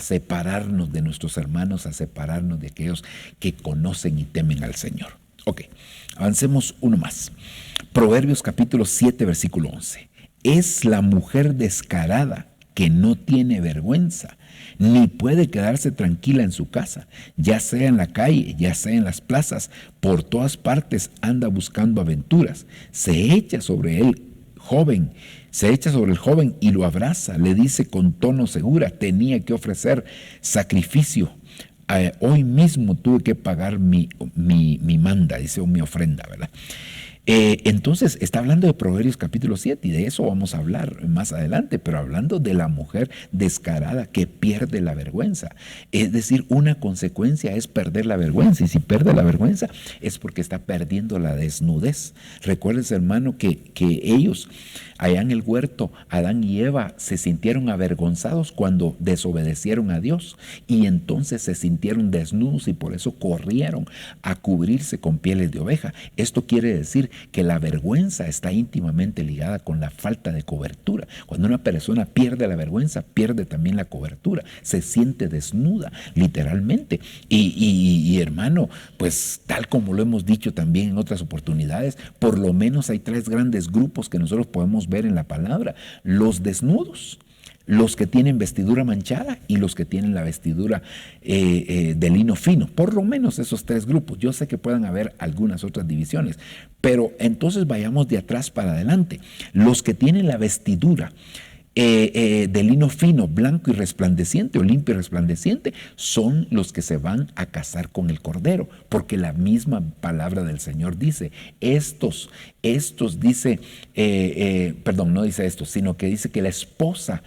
separarnos de nuestros hermanos, a separarnos de aquellos que conocen y temen al Señor. Ok, avancemos uno más. Proverbios capítulo 7, versículo 11. Es la mujer descarada que no tiene vergüenza, ni puede quedarse tranquila en su casa, ya sea en la calle, ya sea en las plazas, por todas partes anda buscando aventuras. Se echa sobre el joven y lo abraza, le dice con tono segura, tenía que ofrecer sacrificio. Hoy mismo tuve que pagar mi manda, dice, o mi ofrenda, ¿verdad? Entonces está hablando de Proverbios capítulo 7 y de eso vamos a hablar más adelante, pero hablando de la mujer descarada que pierde la vergüenza. Es decir, una consecuencia es perder la vergüenza, y si pierde la vergüenza es porque está perdiendo la desnudez. Recuerdes, hermano, que ellos allá en el huerto, Adán y Eva se sintieron avergonzados cuando desobedecieron a Dios y entonces se sintieron desnudos y por eso corrieron a cubrirse con pieles de oveja. Esto quiere decir que la vergüenza está íntimamente ligada con la falta de cobertura. Cuando una persona pierde la vergüenza, pierde también la cobertura, se siente desnuda, literalmente. Y hermano, pues tal como lo hemos dicho también en otras oportunidades, por lo menos hay 3 grandes grupos que nosotros podemos ver en la palabra: los desnudos, los que tienen vestidura manchada y los que tienen la vestidura de lino fino. Por lo menos esos 3 grupos. Yo sé que puedan haber algunas otras divisiones, pero entonces vayamos de atrás para adelante. Los que tienen la vestidura de lino fino, blanco y resplandeciente, o limpio y resplandeciente, son los que se van a casar con el Cordero, porque la misma palabra del Señor dice, estos dice, perdón, no dice esto, sino que dice que la esposa,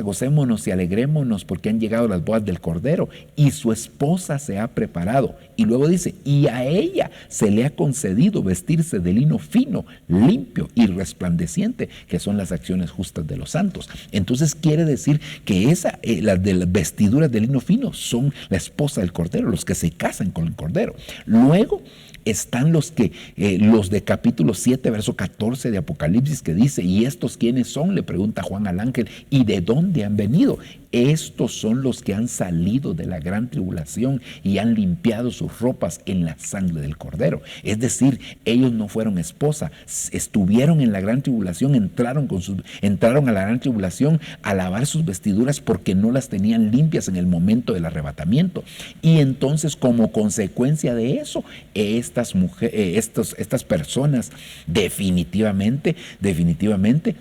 gocémonos y alegrémonos porque han llegado las bodas del Cordero y su esposa se ha preparado. Y luego dice, y a ella se le ha concedido vestirse de lino fino, limpio y resplandeciente, que son las acciones justas de los santos. Entonces quiere decir que las de las vestiduras de lino fino son la esposa del Cordero, los que se casan con el Cordero. Luego están los de capítulo 7, verso 14 de Apocalipsis, que dice, ¿y estos quiénes son?, le pregunta Juan al ángel, ¿y de dónde han venido? Estos son los que han salido de la gran tribulación y han limpiado sus ropas en la sangre del Cordero. Es decir, ellos no fueron esposa, estuvieron en la gran tribulación, entraron a la gran tribulación a lavar sus vestiduras porque no las tenían limpias en el momento del arrebatamiento. Y entonces, como consecuencia de eso, estas personas definitivamente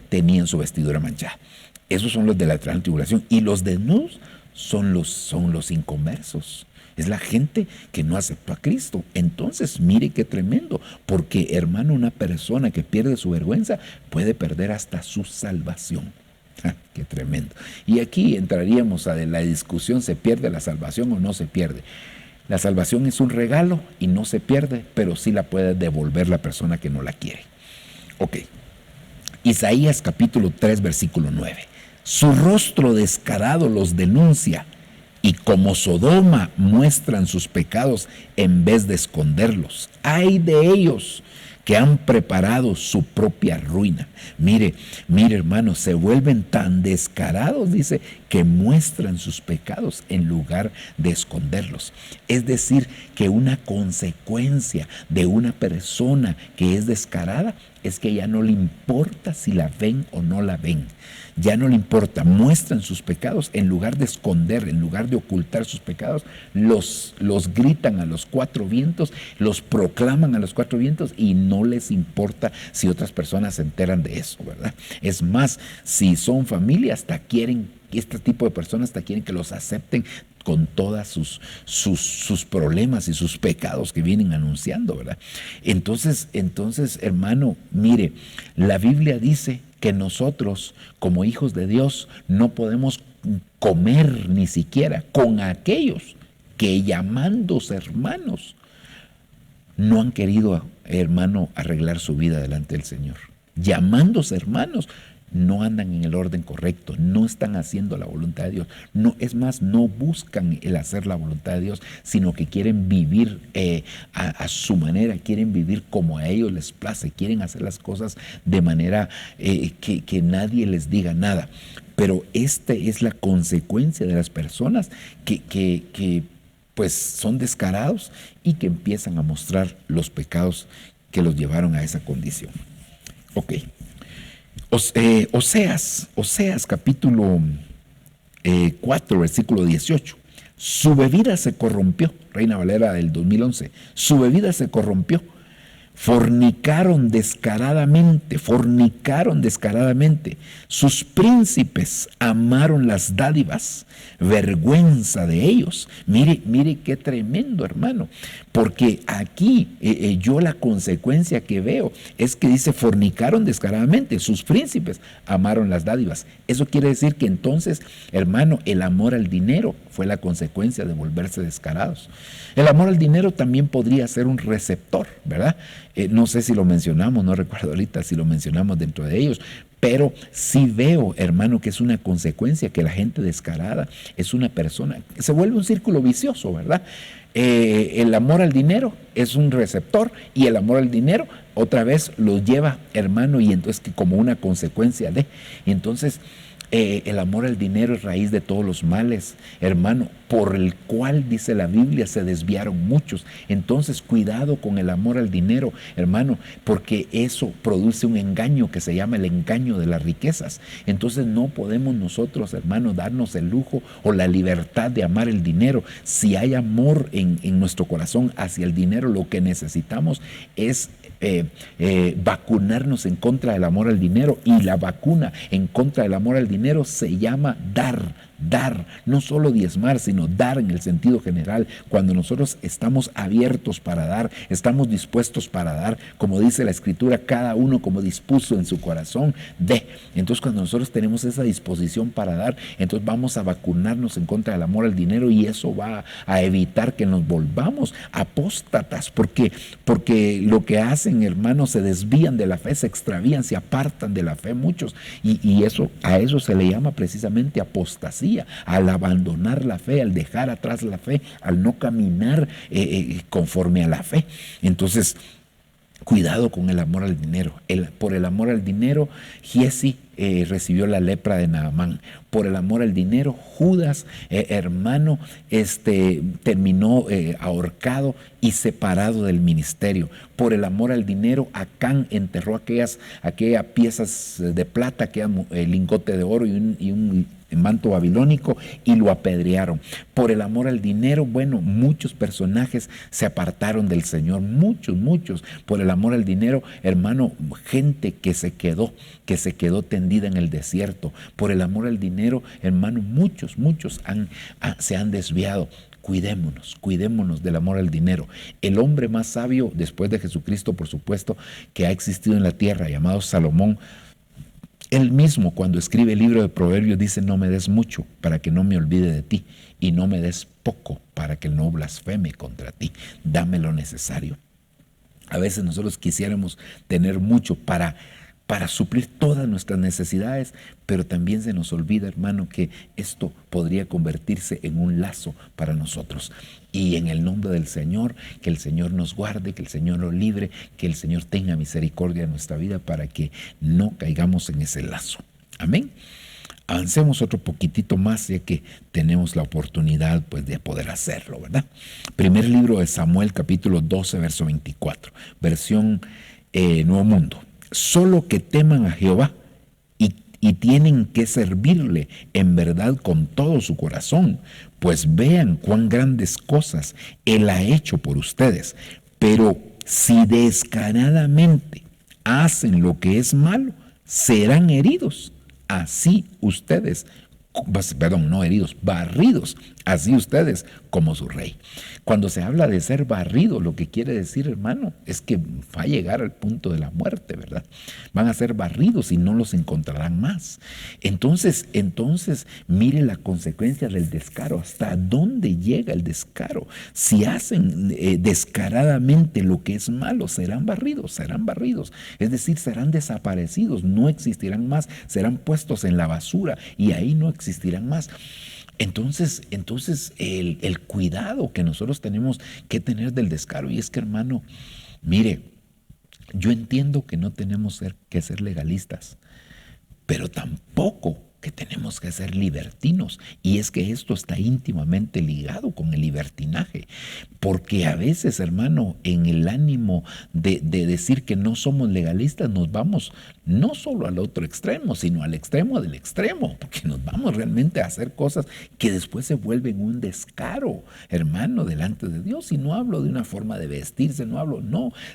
tenían su vestidura manchada. Esos son los de la gran tribulación. Y los desnudos son los inconversos. Es la gente que no aceptó a Cristo. Entonces, mire qué tremendo. Porque, hermano, una persona que pierde su vergüenza puede perder hasta su salvación. Qué tremendo. Y aquí entraríamos a la discusión, ¿se pierde la salvación o no se pierde? La salvación es un regalo y no se pierde, pero sí la puede devolver la persona que no la quiere. Ok. Isaías capítulo 3, versículo 9. Su rostro descarado los denuncia y como Sodoma muestran sus pecados en vez de esconderlos. ¡Ay de ellos que han preparado su propia ruina! Mire, hermano, se vuelven tan descarados, dice, que muestran sus pecados en lugar de esconderlos. Es decir, que una consecuencia de una persona que es descarada es que ya no le importa si la ven o no la ven. Ya no le importa, muestran sus pecados en lugar de esconder, en lugar de ocultar sus pecados, los gritan a los cuatro vientos, los proclaman a los cuatro vientos y no les importa si otras personas se enteran de eso, ¿verdad? Es más, si son familia, hasta quieren, este tipo de personas hasta quieren que los acepten con todas sus problemas y sus pecados que vienen anunciando, ¿verdad? Entonces, hermano, mire, la Biblia dice que nosotros, como hijos de Dios, no podemos comer ni siquiera con aquellos que, llamándose hermanos, no han querido, hermano, arreglar su vida delante del Señor. Llamándose hermanos, no andan en el orden correcto, no están haciendo la voluntad de Dios. No, es más, no buscan el hacer la voluntad de Dios, sino que quieren vivir a su manera, quieren vivir como a ellos les place, quieren hacer las cosas de manera que nadie les diga nada. Pero esta es la consecuencia de las personas que pues son descarados y que empiezan a mostrar los pecados que los llevaron a esa condición. Ok. Oseas capítulo 4, versículo 18. Su bebida se corrompió, Reina Valera del 2011. Su bebida se corrompió. Fornicaron descaradamente. Sus príncipes amaron las dádivas. Vergüenza de ellos. Mire qué tremendo, hermano. Porque aquí yo la consecuencia que veo es que dice fornicaron descaradamente. Sus príncipes amaron las dádivas. Eso quiere decir que entonces, hermano, el amor al dinero fue la consecuencia de volverse descarados. El amor al dinero también podría ser un receptor, ¿verdad? No sé si lo mencionamos, no recuerdo ahorita si lo mencionamos dentro de ellos, pero sí veo, hermano, que es una consecuencia que la gente descarada es una persona, se vuelve un círculo vicioso, ¿verdad? El amor al dinero es un receptor y el amor al dinero otra vez lo lleva, hermano, y entonces que como una consecuencia de, entonces el amor al dinero es raíz de todos los males, hermano. por el cual, dice la Biblia, se desviaron muchos. Entonces, cuidado con el amor al dinero, hermano, porque eso produce un engaño que se llama el engaño de las riquezas. Entonces, no podemos nosotros, hermano, darnos el lujo o la libertad de amar el dinero. Si hay amor en nuestro corazón hacia el dinero, lo que necesitamos es vacunarnos en contra del amor al dinero, y la vacuna en contra del amor al dinero se llama dar, no solo diezmar, sino dar en el sentido general. Cuando nosotros estamos abiertos para dar, estamos dispuestos para dar, como dice la Escritura, cada uno como dispuso en su corazón, dé. Entonces, cuando nosotros tenemos esa disposición para dar, entonces vamos a vacunarnos en contra del amor al dinero, y eso va a evitar que nos volvamos apóstatas, porque lo que hacen, hermanos, se desvían de la fe, se extravían, se apartan de la fe muchos, y a eso se le llama precisamente apostasía, al abandonar la fe, al dejar atrás la fe, al no caminar conforme a la fe. Entonces, cuidado con el amor al dinero. Por el amor al dinero, Giezi recibió la lepra de Naamán. Por el amor al dinero, Judas, hermano, terminó ahorcado y separado del ministerio. Por el amor al dinero, Acán enterró aquellas piezas de plata, el lingote de oro y un manto babilónico, y lo apedrearon. Por el amor al dinero, bueno, muchos personajes se apartaron del Señor, muchos. Por el amor al dinero, hermano, gente que se quedó tendida en el desierto. Por el amor al dinero, hermano, muchos se han desviado. Cuidémonos del amor al dinero. El hombre más sabio, después de Jesucristo, por supuesto, que ha existido en la tierra, llamado Salomón, él mismo, cuando escribe el libro de Proverbios, dice: no me des mucho para que no me olvide de ti, y no me des poco para que no blasfeme contra ti. Dame lo necesario. A veces nosotros quisiéramos tener mucho para suplir todas nuestras necesidades, pero también se nos olvida, hermano, que esto podría convertirse en un lazo para nosotros. Y en el nombre del Señor, que el Señor nos guarde, que el Señor nos libre, que el Señor tenga misericordia en nuestra vida para que no caigamos en ese lazo. Amén. Avancemos otro poquitito más, ya que tenemos la oportunidad, pues, de poder hacerlo, ¿verdad? Primer libro de Samuel, capítulo 12, verso 24, versión Nuevo Mundo. Solo que teman a Jehová y tienen que servirle en verdad con todo su corazón, pues vean cuán grandes cosas Él ha hecho por ustedes. Pero si descaradamente hacen lo que es malo, serán heridos. Así ustedes, no heridos, barridos, así ustedes como su rey. Cuando se habla de ser barrido, lo que quiere decir, hermano, es que va a llegar al punto de la muerte, ¿verdad? Van a ser barridos y no los encontrarán más. Entonces, mire la consecuencia del descaro. ¿Hasta dónde llega el descaro? Si hacen descaradamente lo que es malo, serán barridos. Es decir, serán desaparecidos, no existirán más, serán puestos en la basura y ahí no existirán más. Entonces el cuidado que nosotros tenemos que tener del descaro, y es que, hermano, mire, yo entiendo que no tenemos que ser legalistas, pero tampoco que tenemos que ser libertinos, y es que esto está íntimamente ligado con el libertinaje, porque a veces, hermano, en el ánimo de decir que no somos legalistas, nos vamos no solo al otro extremo, sino al extremo del extremo, porque nos vamos realmente a hacer cosas que después se vuelven un descaro, hermano, delante de Dios. Y no hablo de una forma de vestirse,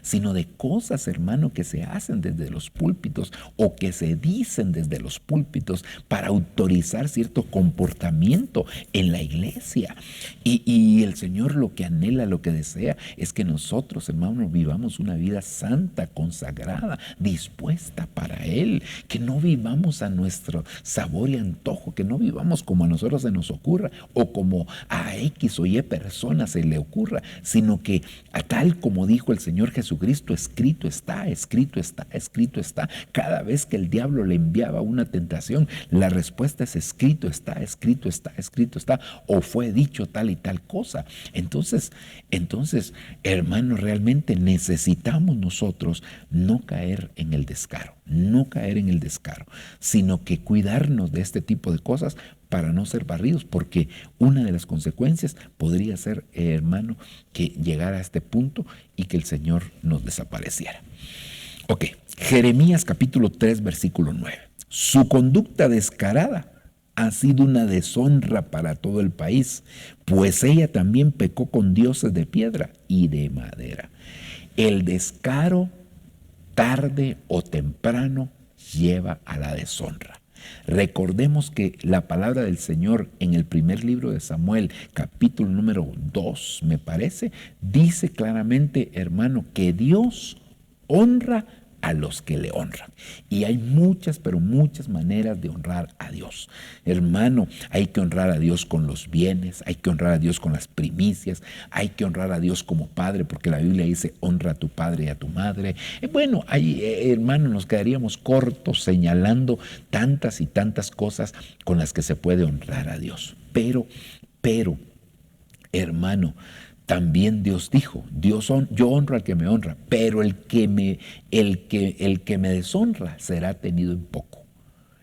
sino de cosas, hermano, que se hacen desde los púlpitos o que se dicen desde los púlpitos para autorizar cierto comportamiento en la iglesia. Y el Señor lo que anhela, lo que desea, es que nosotros, hermanos, vivamos una vida santa, consagrada, dispuesta para Él, que no vivamos a nuestro sabor y antojo, que no vivamos como a nosotros se nos ocurra o como a X o Y persona se le ocurra, sino que a tal como dijo el Señor Jesucristo, escrito está. Cada vez que el diablo le enviaba una tentación, la respuesta es escrito está, o fue dicho tal y tal cosa. Entonces, hermanos, realmente necesitamos nosotros no caer en el descaro, sino que cuidarnos de este tipo de cosas para no ser barridos, porque una de las consecuencias podría ser, hermano, que llegara a este punto y que el Señor nos desapareciera. Ok, Jeremías capítulo 3, versículo 9. Su conducta descarada ha sido una deshonra para todo el país, pues ella también pecó con dioses de piedra y de madera. El descaro, tarde o temprano, lleva a la deshonra. Recordemos que la palabra del Señor en el primer libro de Samuel, capítulo número 2, me parece, dice claramente, hermano, que Dios honra a los que le honran. Y hay muchas, pero muchas maneras de honrar a Dios. Hermano, hay que honrar a Dios con los bienes, hay que honrar a Dios con las primicias, hay que honrar a Dios como padre, porque la Biblia dice, honra a tu padre y a tu madre. Bueno, hermano, nos quedaríamos cortos señalando tantas y tantas cosas con las que se puede honrar a Dios. Pero, hermano, también Dios dijo, yo honro al que me honra, pero el que me deshonra será tenido en poco.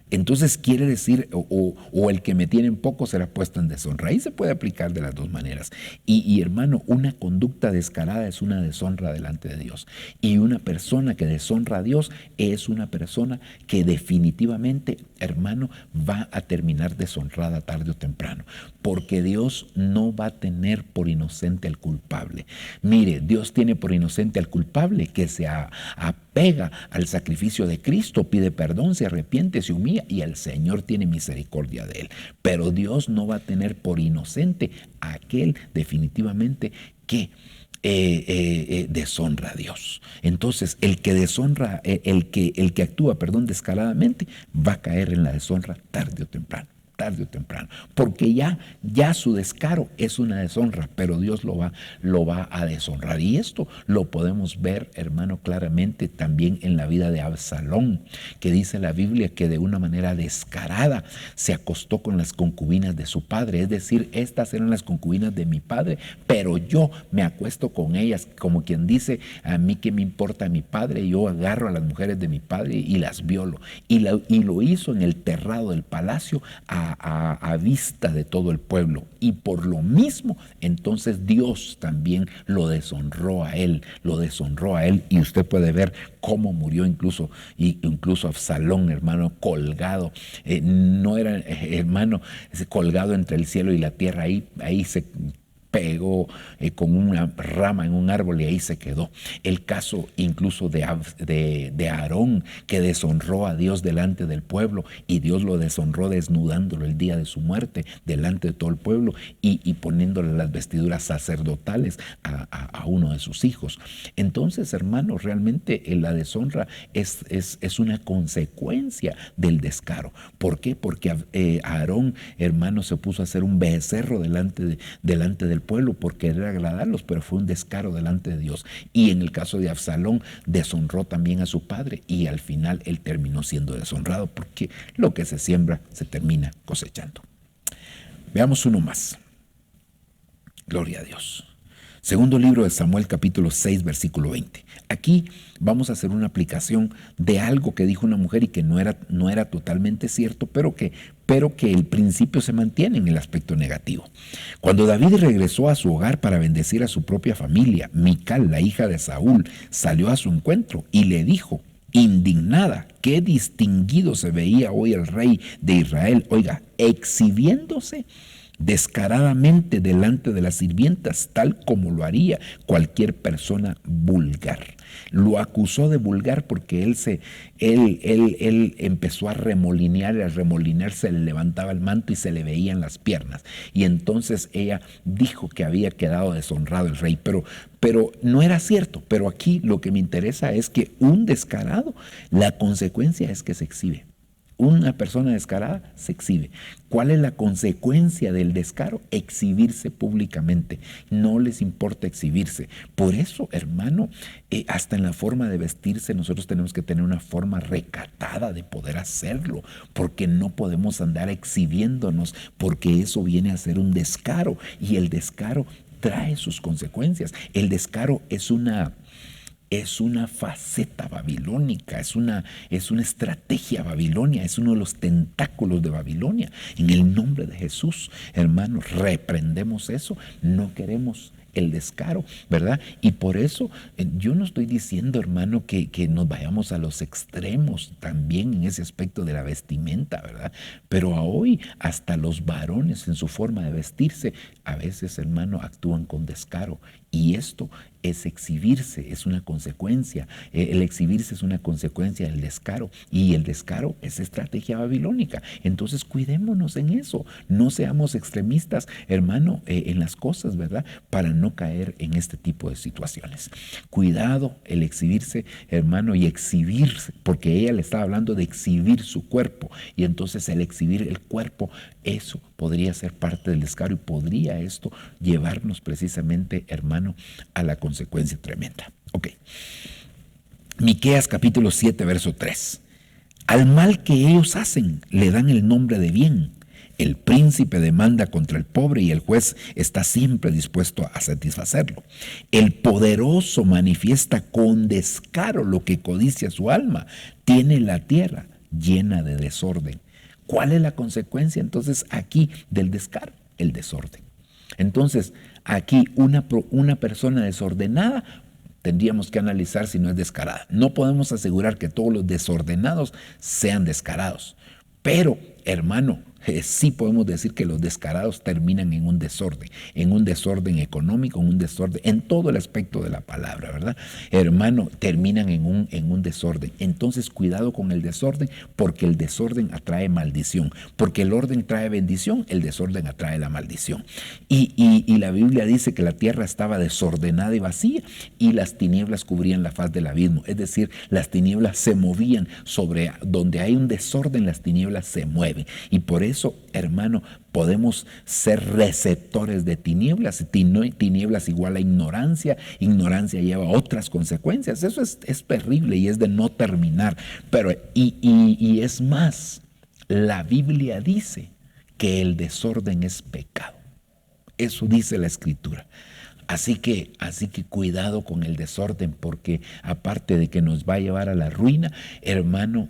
Entonces quiere decir, o el que me tiene en poco será puesto en deshonra. Ahí se puede aplicar de las dos maneras. Y hermano, una conducta descarada es una deshonra delante de Dios. Y una persona que deshonra a Dios es una persona que definitivamente, hermano, va a terminar deshonrada tarde o temprano. Porque Dios no va a tener por inocente al culpable. Mire, Dios tiene por inocente al culpable que se apega al sacrificio de Cristo, pide perdón, se arrepiente, se humilla y el Señor tiene misericordia de él. Pero Dios no va a tener por inocente a aquel definitivamente que deshonra a Dios. Entonces, el que deshonra, el que actúa, descaradamente, va a caer en la deshonra tarde o temprano. Porque ya su descaro es una deshonra, pero Dios lo va a deshonrar. Y esto lo podemos ver, hermano, claramente también en la vida de Absalón, que dice la Biblia que de una manera descarada se acostó con las concubinas de su padre. Es decir, estas eran las concubinas de mi padre, pero yo me acuesto con ellas, como quien dice, a mí qué me importa mi padre, yo agarro a las mujeres de mi padre y las violo. Y lo hizo en el terrado del palacio a vista de todo el pueblo, y por lo mismo entonces Dios también lo deshonró a él, y usted puede ver cómo murió incluso Absalón, hermano, colgado, no era, hermano, colgado entre el cielo y la tierra, ahí se pegó con una rama en un árbol y ahí se quedó. El caso incluso de Aarón, que deshonró a Dios delante del pueblo, y Dios lo deshonró desnudándolo el día de su muerte delante de todo el pueblo y poniéndole las vestiduras sacerdotales a uno de sus hijos. Entonces, hermano, realmente la deshonra es una consecuencia del descaro. ¿Por qué? Porque Aarón, hermano, se puso a hacer un becerro delante del pueblo por querer agradarlos, pero fue un descaro delante de Dios. Y en el caso de Absalón, deshonró también a su padre, y al final él terminó siendo deshonrado, porque lo que se siembra se termina cosechando. Veamos uno más. Gloria a Dios. Segundo libro de Samuel, capítulo 6, versículo 20. Aquí vamos a hacer una aplicación de algo que dijo una mujer y que no era totalmente cierto, pero que el principio se mantiene en el aspecto negativo. Cuando David regresó a su hogar para bendecir a su propia familia, Mical, la hija de Saúl, salió a su encuentro y le dijo, indignada, qué distinguido se veía hoy el rey de Israel, exhibiéndose descaradamente delante de las sirvientas, tal como lo haría cualquier persona vulgar. Lo acusó de vulgar porque él empezó a remolinear, y al remolinear se le levantaba el manto y se le veían las piernas. Y entonces ella dijo que había quedado deshonrado el rey, pero no era cierto. Pero aquí lo que me interesa es que un descarado, la consecuencia es que se exhibe. Una persona descarada se exhibe. ¿Cuál es la consecuencia del descaro? Exhibirse públicamente. No les importa exhibirse. Por eso, hermano, hasta en la forma de vestirse nosotros tenemos que tener una forma recatada de poder hacerlo, porque no podemos andar exhibiéndonos, porque eso viene a ser un descaro, y el descaro trae sus consecuencias. El descaro es una es una faceta babilónica, es una estrategia babilonia, es uno de los tentáculos de Babilonia. En el nombre de Jesús, hermanos, reprendemos eso, no queremos el descaro, ¿verdad? Y por eso yo no estoy diciendo, hermano, que nos vayamos a los extremos también en ese aspecto de la vestimenta, ¿verdad? Pero a hoy hasta los varones en su forma de vestirse a veces, hermano, actúan con descaro, y esto es exhibirse, es una consecuencia. El exhibirse es una consecuencia del descaro, y el descaro es estrategia babilónica. Entonces cuidémonos en eso, no seamos extremistas, hermano, en las cosas, ¿verdad? Para no caer en este tipo de situaciones. Cuidado el exhibirse, hermano, y exhibirse, porque ella le estaba hablando de exhibir su cuerpo, y entonces el exhibir el cuerpo, eso podría ser parte del descaro, y podría esto llevarnos precisamente, hermano, a la consecuencia tremenda. Ok. Miqueas capítulo 7, verso 3. Al mal que ellos hacen le dan el nombre de bien. El príncipe demanda contra el pobre y el juez está siempre dispuesto a satisfacerlo. El poderoso manifiesta con descaro lo que codicia su alma. Tiene la tierra llena de desorden. ¿Cuál es la consecuencia entonces aquí del descaro? El desorden. Entonces, aquí una persona desordenada, tendríamos que analizar si no es descarada. No podemos asegurar que todos los desordenados sean descarados, pero, hermano, sí podemos decir que los descarados terminan en un desorden económico, en un desorden, en todo el aspecto de la palabra, ¿verdad? Hermano, terminan en un desorden. Entonces, cuidado con el desorden, porque el desorden atrae maldición, porque el orden trae bendición, el desorden atrae la maldición. Y la Biblia dice que la tierra estaba desordenada y vacía, y las tinieblas cubrían la faz del abismo, es decir, las tinieblas se movían sobre donde hay un desorden, las tinieblas se mueven, y por eso, hermano, podemos ser receptores de tinieblas. Tinieblas igual a ignorancia, ignorancia lleva a otras consecuencias. Eso es terrible y es de no terminar. Pero, y es más, la Biblia dice que el desorden es pecado. Eso dice la Escritura. Así que cuidado con el desorden, porque aparte de que nos va a llevar a la ruina, hermano,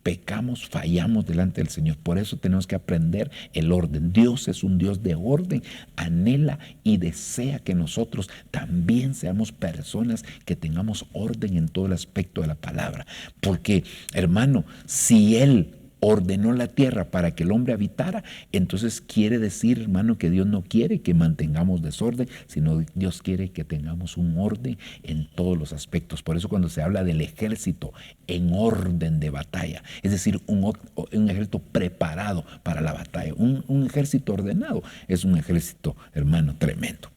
pecamos, fallamos delante del Señor. Por eso tenemos que aprender el orden. Dios es un Dios de orden, anhela y desea que nosotros también seamos personas que tengamos orden en todo el aspecto de la palabra. Porque, hermano, si Él ordenó la tierra para que el hombre habitara, entonces quiere decir, hermano, que Dios no quiere que mantengamos desorden, sino Dios quiere que tengamos un orden en todos los aspectos. Por eso cuando se habla del ejército en orden de batalla, es decir, un ejército preparado para la batalla, un ejército ordenado, es un ejército, hermano, tremendo.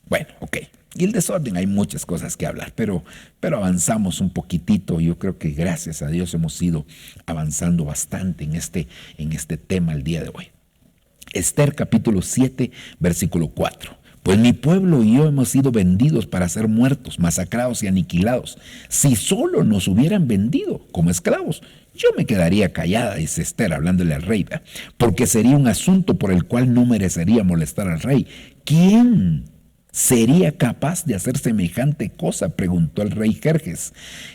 Bueno, ok. Y el desorden, hay muchas cosas que hablar, pero avanzamos un poquitito. Yo creo que gracias a Dios hemos ido avanzando bastante en este tema el día de hoy. Esther capítulo 7, versículo 4. Pues mi pueblo y yo hemos sido vendidos para ser muertos, masacrados y aniquilados. Si solo nos hubieran vendido como esclavos, yo me quedaría callada, dice Esther, hablándole al rey, ¿verdad? Porque sería un asunto por el cual no merecería molestar al rey. ¿Quién sería capaz de hacer semejante cosa?, preguntó el rey Jerjes.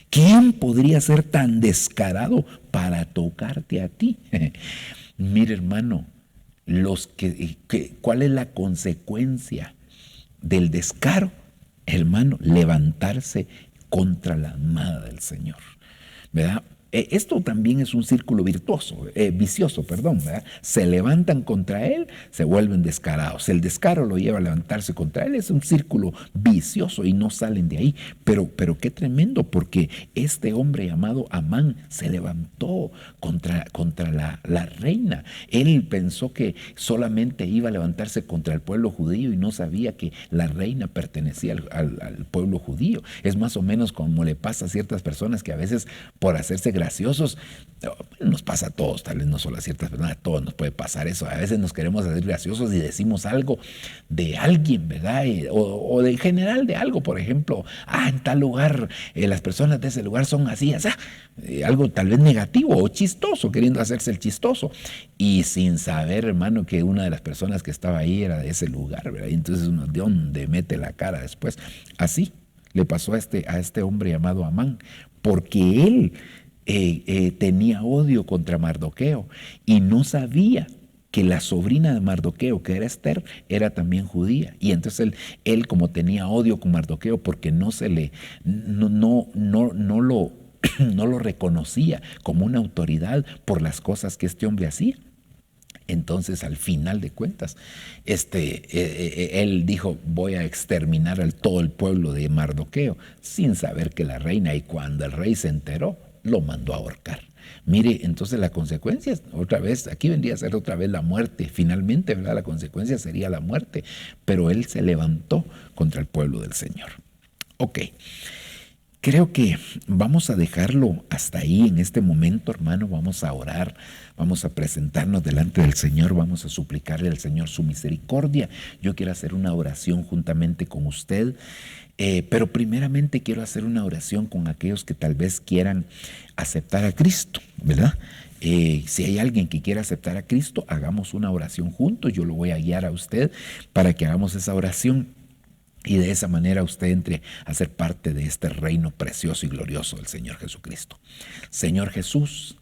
¿Quién podría ser tan descarado para tocarte a ti? Mire, hermano, ¿cuál es la consecuencia del descaro? Hermano, levantarse contra la amada del Señor, ¿verdad? Esto también es un círculo vicioso, ¿verdad? Se levantan contra él, se vuelven descarados. El descaro lo lleva a levantarse contra él, es un círculo vicioso y no salen de ahí. Pero qué tremendo, porque este hombre llamado Amán se levantó contra la reina. Él pensó que solamente iba a levantarse contra el pueblo judío y no sabía que la reina pertenecía al pueblo judío. Es más o menos como le pasa a ciertas personas que a veces por hacerse graciosos, nos pasa a todos, tal vez no solo a ciertas personas, a todos nos puede pasar eso. A veces nos queremos hacer graciosos y decimos algo de alguien, ¿verdad? O de general de algo, por ejemplo, en tal lugar, las personas de ese lugar son así, algo tal vez negativo o chistoso, queriendo hacerse el chistoso, y sin saber, hermano, que una de las personas que estaba ahí era de ese lugar, ¿verdad? Y entonces uno, ¿de dónde mete la cara después? Así le pasó a este hombre llamado Amán, porque él tenía odio contra Mardoqueo y no sabía que la sobrina de Mardoqueo, que era Esther, era también judía. Y entonces él como tenía odio con Mardoqueo porque no lo reconocía como una autoridad por las cosas que este hombre hacía. Entonces, al final de cuentas, él dijo, voy a exterminar a todo el pueblo de Mardoqueo, sin saber que la reina, y cuando el rey se enteró, lo mandó a ahorcar. Mire, entonces la consecuencia, otra vez, aquí vendría a ser otra vez la muerte, finalmente, ¿verdad? La consecuencia sería la muerte, pero él se levantó contra el pueblo del Señor. Ok. Creo que vamos a dejarlo hasta ahí en este momento, hermano. Vamos a orar, vamos a presentarnos delante del Señor, vamos a suplicarle al Señor su misericordia. Yo quiero hacer una oración juntamente con usted, pero primeramente quiero hacer una oración con aquellos que tal vez quieran aceptar a Cristo, ¿verdad? Si hay alguien que quiera aceptar a Cristo, hagamos una oración juntos. Yo lo voy a guiar a usted para que hagamos esa oración. Y de esa manera usted entre a ser parte de este reino precioso y glorioso del Señor Jesucristo. Señor Jesús,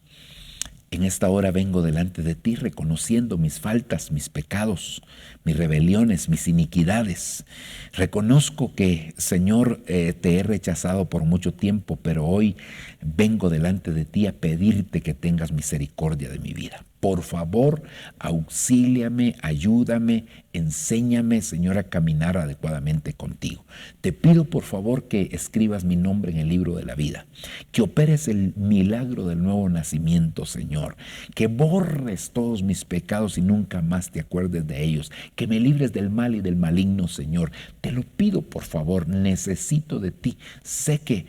en esta hora vengo delante de ti reconociendo mis faltas, mis pecados, mis rebeliones, mis iniquidades. Reconozco que, Señor, te he rechazado por mucho tiempo, pero hoy vengo delante de ti a pedirte que tengas misericordia de mi vida. Por favor, auxíliame, ayúdame, enséñame, Señor, a caminar adecuadamente contigo. Te pido, por favor, que escribas mi nombre en el libro de la vida, que operes el milagro del nuevo nacimiento, Señor, que borres todos mis pecados y nunca más te acuerdes de ellos, que me libres del mal y del maligno, Señor. Te lo pido, por favor, necesito de ti. Sé que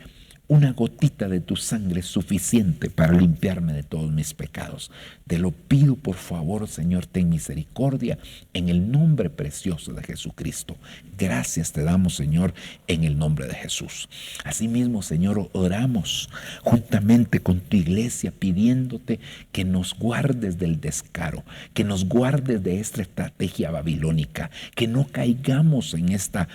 una gotita de tu sangre es suficiente para limpiarme de todos mis pecados. Te lo pido, por favor, Señor, ten misericordia en el nombre precioso de Jesucristo. Gracias te damos, Señor, en el nombre de Jesús. Asimismo, Señor, oramos juntamente con tu iglesia pidiéndote que nos guardes del descaro, que nos guardes de esta estrategia babilónica, que no caigamos en esta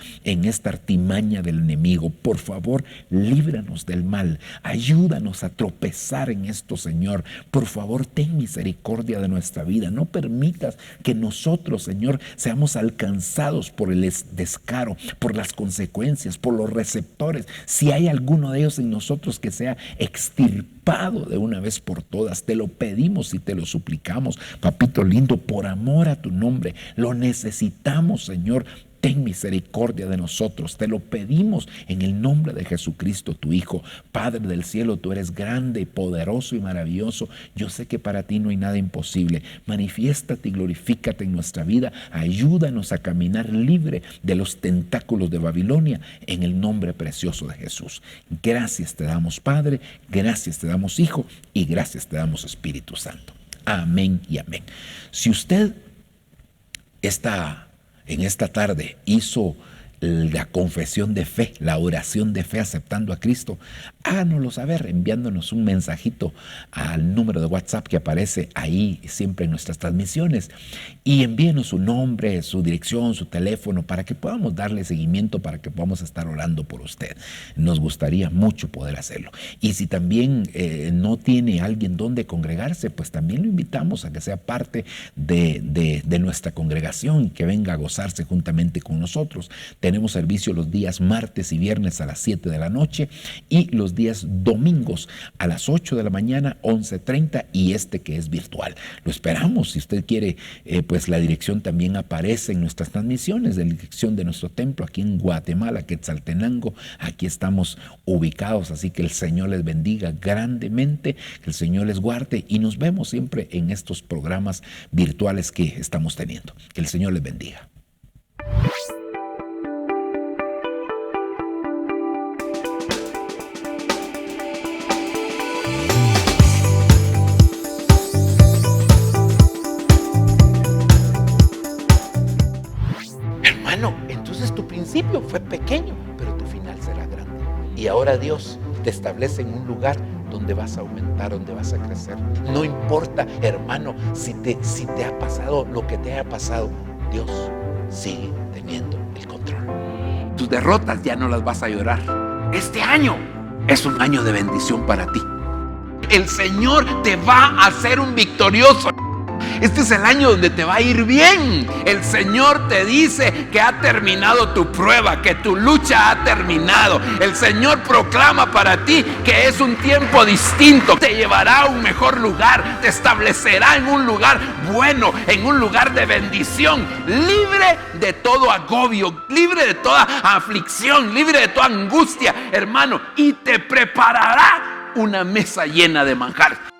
artimaña del enemigo. Por favor, líbranos del mal, ayúdanos a tropezar en esto, Señor. Por favor, ten misericordia de nuestra vida. No permitas que nosotros, Señor, seamos alcanzados por el descaro, por las consecuencias, por los receptores. Si hay alguno de ellos en nosotros que sea extirpado de una vez por todas, te lo pedimos y te lo suplicamos, papito lindo, por amor a tu nombre. Lo necesitamos, Señor. Ten misericordia de nosotros, te lo pedimos en el nombre de Jesucristo, tu Hijo. Padre del cielo, tú eres grande, poderoso y maravilloso. Yo sé que para ti no hay nada imposible. Manifiéstate y glorifícate en nuestra vida. Ayúdanos a caminar libre de los tentáculos de Babilonia en el nombre precioso de Jesús. Gracias te damos, Padre, gracias te damos, Hijo, y gracias te damos, Espíritu Santo. Amén y amén. Si usted en esta tarde hizo la confesión de fe, la oración de fe aceptando a Cristo, háganoslo saber enviándonos un mensajito al número de WhatsApp que aparece ahí siempre en nuestras transmisiones, y envíenos su nombre, su dirección, su teléfono, para que podamos darle seguimiento, para que podamos estar orando por usted. Nos gustaría mucho poder hacerlo. Y si también no tiene alguien donde congregarse, pues también lo invitamos a que sea parte de nuestra congregación, que venga a gozarse juntamente con nosotros. Tenemos servicio los días martes y viernes a las 7 de la noche y los días domingos a las 8 de la mañana, 11:30, y que es virtual. Lo esperamos. Si usted quiere, pues la dirección también aparece en nuestras transmisiones, la dirección de nuestro templo aquí en Guatemala, Quetzaltenango. Aquí estamos ubicados, así que el Señor les bendiga grandemente, que el Señor les guarde, y nos vemos siempre en estos programas virtuales que estamos teniendo. Que el Señor les bendiga. Entonces tu principio fue pequeño, pero tu final será grande. Y ahora Dios te establece en un lugar donde vas a aumentar, donde vas a crecer. No importa, hermano, si te ha pasado lo que te haya pasado, Dios sigue teniendo el control. tus derrotas ya no las vas a llorar. Este año es un año de bendición para ti. El Señor te va a hacer un victorioso. Este es el año donde te va a ir bien. El Señor te dice que ha terminado tu prueba, que tu lucha ha terminado. El Señor proclama para ti que es un tiempo distinto. Te llevará a un mejor lugar, te establecerá en un lugar bueno, en un lugar de bendición, libre de todo agobio, libre de toda aflicción, libre de toda angustia, hermano, y te preparará una mesa llena de manjar.